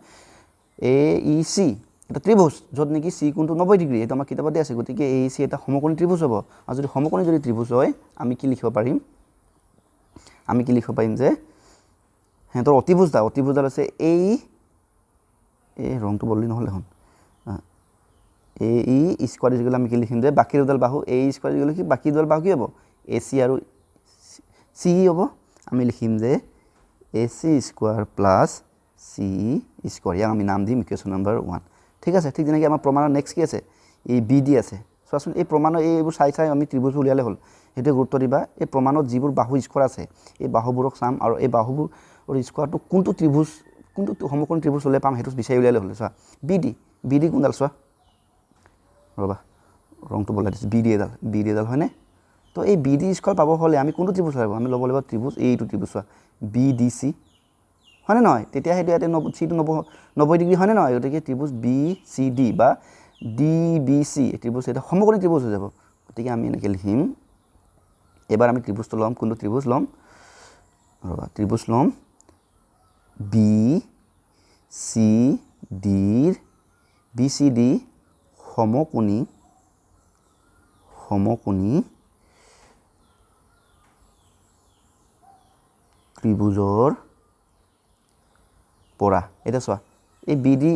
এ ই চি এটা ত্ৰিভুজ য'ত নেকি চি কোণটো 90 ডিগ্ৰী এইটো আমাৰ কিতাপতে আছে গতিকে এ ই চি এটা সমকোণী ত্ৰিভুজ হ'ব আৰু যদি সমকোণী ত্ৰিভুজ হয় আমি কি লিখিব পাৰিম যে সিহঁতৰ অতিভুজডাল আছে এই ৰংটো বদলি নহ'লে এখন এ ই স্কোৱাৰ ইজ ইকুৱেল আমি কি লিখিম যে বাকী দুডাল বাহু এ স্কোৱাৰ ইজ ইকুৱেল কি বাকী দুডাল বাহু কি হ'ব এ চি আৰু চি হ'ব আমি লিখিম যে A C square plus C square ইয়াক আমি নাম দিম ইকুৱেশ্যন নম্বৰ 1 ঠিক আছে ঠিক তেনেকৈ আমাৰ প্ৰমাণৰ নেক্সট কি আছে এই বি ডি আছে চোৱাচোন এই প্ৰমাণৰ এইবোৰ চাই আমি ত্ৰিভুজ উলিয়ালে হ'ল সেইটোৱে গুৰুত্ব দিবা এই প্ৰমাণত যিবোৰ বাহু স্কোৱাৰ আছে এই বাহুবোৰক চাম আৰু এই বাহুবোৰ স্কোৱাৰটো কোনটো সমকোণী ত্ৰিভুজ হ'লে পাম সেইটো বিচাৰি উলিয়ালে হ'ল চোৱা বি ডি কোনডাল চোৱা ৰ'বা ৰংটো বদলাই দিছোঁ বি ডি এডাল হয়নে তো এই বি ডি স্কোৱাৰ পাব হ'লে আমি কোনটো ত্ৰিভুজ লাগিব আমি ল'ব লাগিব ত্ৰিভুজ এইটো ত্ৰিভুজ চোৱা বি ডি চি হয়নে নহয় তেতিয়া সেইটো ইয়াতে চিটো 90 ডিগ্ৰী হয়নে নহয় গতিকে ত্ৰিভুজ বি চি ডি বা ডি বি চি ত্ৰিভুজ এটা সমকোণী ত্ৰিভুজ হৈ যাব গতিকে আমি এনেকৈ লিখিম এবাৰ আমি ত্ৰিভুজটো ল'ম কোনটো ত্ৰিভুজ ল'ম ৰ'বা ত্ৰিভুজ ল'ম বি চি ডি সমকোণী ত্ৰিভুজৰ পৰা এতিয়া চোৱা এই বি ডি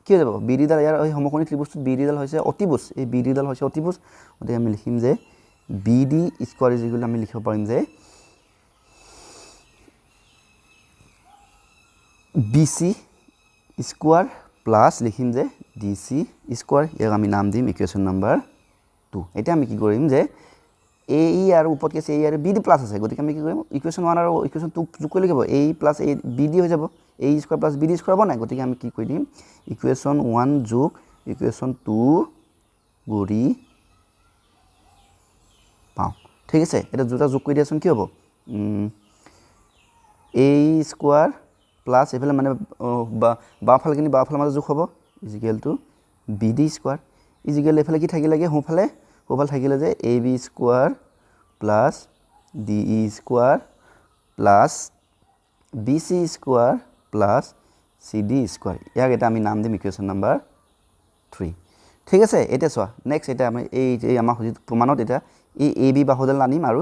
কি হৈ যাব বি ডিডাল ইয়াৰ এই সমকোণী ত্ৰিভুজটোত বি ডিডাল হৈছে অতিভুজ এই বি ডিডাল হৈছে অতিভুজ গতিকে আমি লিখিম যে B D square is equal আমি লিখিব পাৰিম যে বি চি স্কোৱাৰ প্লাছ লিখিম যে ডি চি স্কোৱাৰ ইয়াক আমি নাম দিম ইকুৱেশ্যন নম্বৰ 2 এতিয়া আমি কি কৰিম যে এ ই আৰু ওপৰত কি আছে এ আৰু বি ডি প্লাছ আছে গতিকে আমি কি কৰিম ইকুৱেশ্যন 1 আৰু ইকুৱেশ্যন 2 যোগ কৰি লিখিব A plus A B D হৈ যাব A square plus B D square হ'ব নাই গতিকে আমি কি কৰি দিম ইকুৱেশ্যন 1 যোগ ইকুৱেশ্যন 2 কৰি পাওঁ ঠিক আছে এটা দুটা যোগ কৰি দিয়াচোন কি হ'ব এ স্কোৱাৰ প্লাছ এইফালে মানে বাওঁফালখিনি বাওঁফালৰ মাজত যোগ হ'ব equal to B D square equal এইফালে কি থাকিলেগৈ সোঁফালে থাকিলে যে A B square plus D E square plus B C square plus C D square ইয়াক এটা আমি নাম দিম ইকুৱেশ্যন নম্বৰ 3 ঠিক আছে এতিয়া চোৱা নেক্সট এতিয়া আমি এই আমাৰ প্ৰমাণত এতিয়া এই এ বি বাহুডাল আনিম আৰু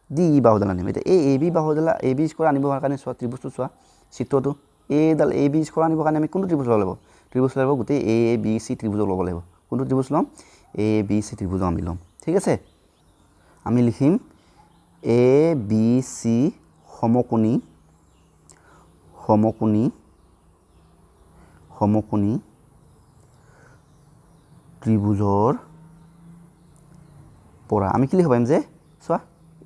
ডি ই বাহুডাল আনিম এতিয়া এই A B বাহুডাল A B square আনিবৰ কাৰণে চোৱা ত্ৰিভুজটো চোৱা চিত্ৰটো এইডাল এ বি স্কোৱাৰ আনিবৰ কাৰণে আমি কোনটো ত্ৰিভুজ ল'ব লাগিব ত্ৰিভুজ ল'ব গোটেই এ বি চি ত্ৰিভুজক ল'ব লাগিব কোনটো ত্ৰিভুজ ল'ম এ বি চি ত্ৰিভুজ আমি ল'ম ঠিক আছে আমি লিখিম এ বি চি সমকোণী সমকোণী সমকোণী ত্ৰিভুজৰ পৰা আমি কি লিখিব পাৰিম যে চোৱা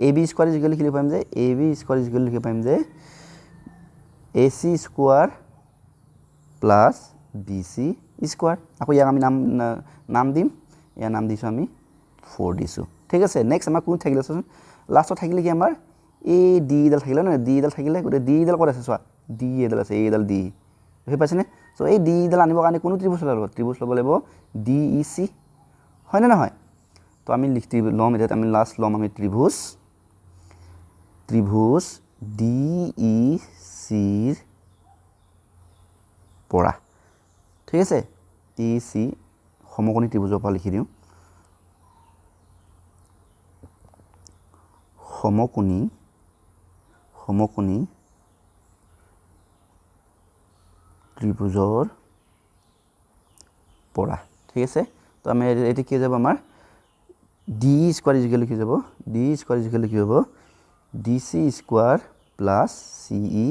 এ বি স্কোৱাৰ ইকুৱেল লিখিব পাৰিম যে এ বি স্কোৱাৰ ইকুৱেল লিখিব পাৰিম যে A C square plus B C square আকৌ ইয়াক আমি নাম দিম ইয়াৰ নাম দিছোঁ আমি 4 দিছোঁ ঠিক আছে নেক্সট আমাৰ কোন থাকিলে চোৱাচোন লাষ্টত থাকিলে কি আমাৰ এ ডিডাল থাকিলে নহয় ডিডাল থাকিলে গোটেই ডিডাল ক'ত আছে চোৱা ডি এডাল আছে এইডাল ডি বুজি পাইছেনে চ' এই ডিডাল আনিবৰ কাৰণে কোনো ত্ৰিভুজ ল'ব লাগিব ডি ই চি হয়নে নহয় তো আমি ল'ম এতিয়া আমি লাষ্ট ল'ম আমি ত্ৰিভুজ ডি ই চিৰ পৰা ঠিক আছে ই চি সমকোণী ত্ৰিভুজৰ পৰা লিখি দিওঁ সমকোণী ত্ৰিভুজৰ পৰা ঠিক আছে তো আমি এইটো কি যাব আমাৰ ডি স্কোৱাৰ ইকুৱেল কি যাব ডি স্কোৱাৰ ইকুৱেল কি হ'ব D C square plus C E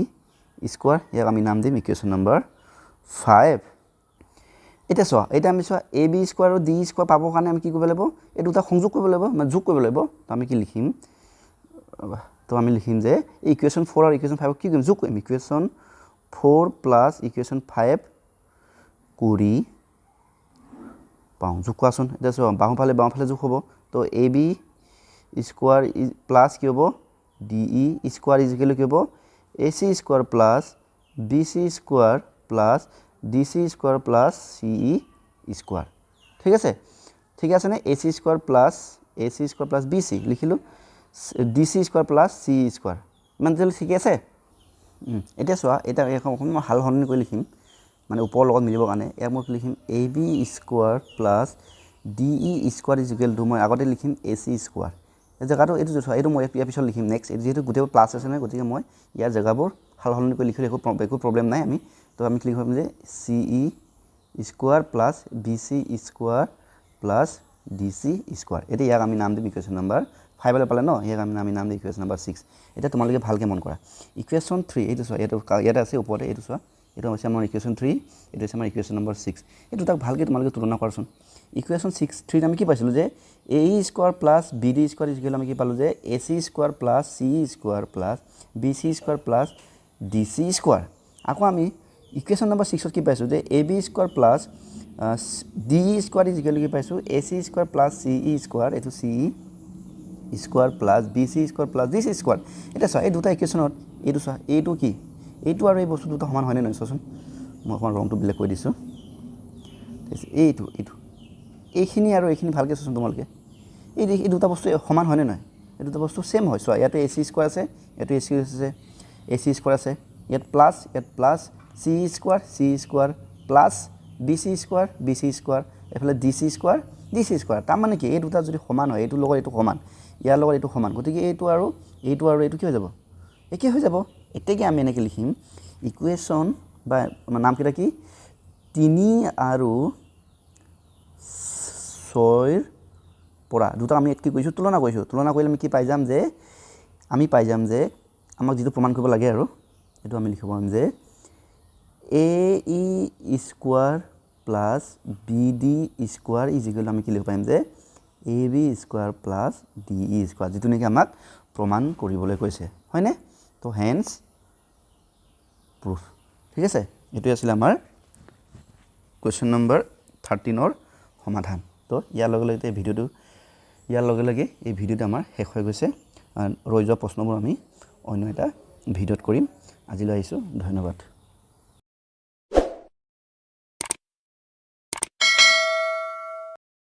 square ইয়াক আমি নাম দিম ইকুৱেশ্যন নম্বৰ 5 এতিয়া চোৱা এতিয়া আমি চোৱা এ বি স্কোৱাৰ আৰু ডি স্কোৱাৰ পাবৰ কাৰণে আমি কি কৰিব লাগিব এই দুটা সংযোগ কৰিব লাগিব মানে যোগ কৰিব লাগিব তো আমি কি লিখিম তো আমি লিখিম যে ইকুৱেশ্যন 4 আৰু ইকুৱেশ্যন 5 কি কৰিম যোগ কৰিম ইকুৱেশ্যন 4 প্লাছ ইকুৱেশ্যন 5 কৰি পাওঁ যোগ কোৱাচোন এতিয়া চোৱা বাওঁফালে যোগ হ'ব তো এ বি স্কোৱাৰ প্লাছ কি হ'ব ডি ই স্কোৱাৰ ইকুৱেল কি হ'ব A C square plus B C square plus D C square plus C E square ঠিক আছেনে A C square plus B C লিখিলোঁ D C square plus C E square ইমান তেতিয়াহ'লে ঠিকে আছে এতিয়া চোৱা এতিয়া অকণমান মই সাল সলনি কৰি লিখিম মানে ওপৰৰ লগত মিলিবৰ কাৰণে ইয়াক মই লিখিম A B square plus D E square equal to মই আগতে লিখিম এ চি স্কোৱাৰ এই জেগাটো এইটো চোৱা এইটো মই ইয়াৰ পিছত লিখিম নেক্সট এইটো যিহেতু গোটেই প্লাছ আছে নহয় গতিকে মই ইয়াৰ জেগাবোৰ সাল সলনি কৰি লিখিলে একো প্ৰব্লেম নাই আমি তো আমি কি লিখিম যে C E square plus B C square plus D C square এতিয়া ইয়াক আমি নাম দিম ইকুৱেশ্যন নম্বৰ 5 পালে ন ইয়াক আমি নাম দিম ইকুৱেশ্যন নম্বৰ 6 এতিয়া তোমালোকে ভালকৈ মন কৰা ইকুৱেশ্যন 3 এইটো চোৱা ইয়াতে আছে ওপৰতে এইটো চোৱা এইটো হৈছে আমাৰ ইকুৱেশ্যন 3 এইটো হৈছে আমাৰ ইকুৱেশ্যন নম্বৰ 6 এইটো তাক ভালকৈ তোমালোকে তুলনা কৰাচোন ইকুৱেশ্যন 3 আমি কি পাইছিলোঁ যে A E square plus B D square equal আমি কি পালোঁ যে A C square plus C E square plus B C square plus D C square আকৌ আমি ইকুৱেশ্যন নম্বৰ 6ত কি পাইছোঁ যে A B square plus D E square equal কি পাইছোঁ A C square plus C E square এইটো C E square plus B C square plus D C square এতিয়া চোৱা এই দুটা ইকুৱেশ্যনত এইটো চোৱা এইটো কি এইটো আৰু এই বস্তু দুটা সমান হয়নে নহয় চোৱাচোন মই অকণমান ৰংটো বেলেগ কৰি দিছোঁ এইটো এইখিনি আৰু এইখিনি ভালকৈ চোৱাচোন তোমালোকে এই দুটা বস্তু সমান হয়নে নহয় এই দুটা বস্তু ছেম হয় চোৱা ইয়াতে এ চি স্কোৱাৰ আছে ইয়াতে এ চি স্কোৱাৰ আছে ইয়াত plus C square plus B C square এইফালে ডি চি স্কোৱাৰ তাৰমানে কি এই দুটা যদি সমান হয় এইটোৰ লগত এইটো সমান ইয়াৰ লগত এইটো সমান গতিকে এইটো আৰু এইটো কি হৈ যাব একে হৈ যাব এতেকে আমি এনেকৈ লিখিম ইকুৱেশ্যন বা নামকেইটা কি 3 আৰু 6ৰ পৰা দুটা আমি কি কৰিছোঁ তুলনা কৰিলে আমি কি পাই যাম যে আমাক যিটো প্ৰমাণ কৰিব লাগে আৰু এইটো আমি লিখিব পাৰিম যে A E square plus B D square equal আমি কি লিখিব পাৰিম যে A B square plus D E square যিটো নেকি আমাক প্ৰমাণ কৰিবলৈ কৈছে হয়নে তো হেন্স প্ৰুফ ঠিক আছে এইটোৱে আছিলে আমাৰ কুৱেশ্যন নম্বৰ 13ৰ সমাধান তো ইয়াৰ লগে লগে এই ভিডিঅ'টো আমাৰ শেষ হৈ গৈছে ৰৈ যোৱা প্ৰশ্নবোৰ আমি অন্য এটা ভিডিঅ'ত কৰিম আজিলৈ আহিছোঁ ধন্যবাদ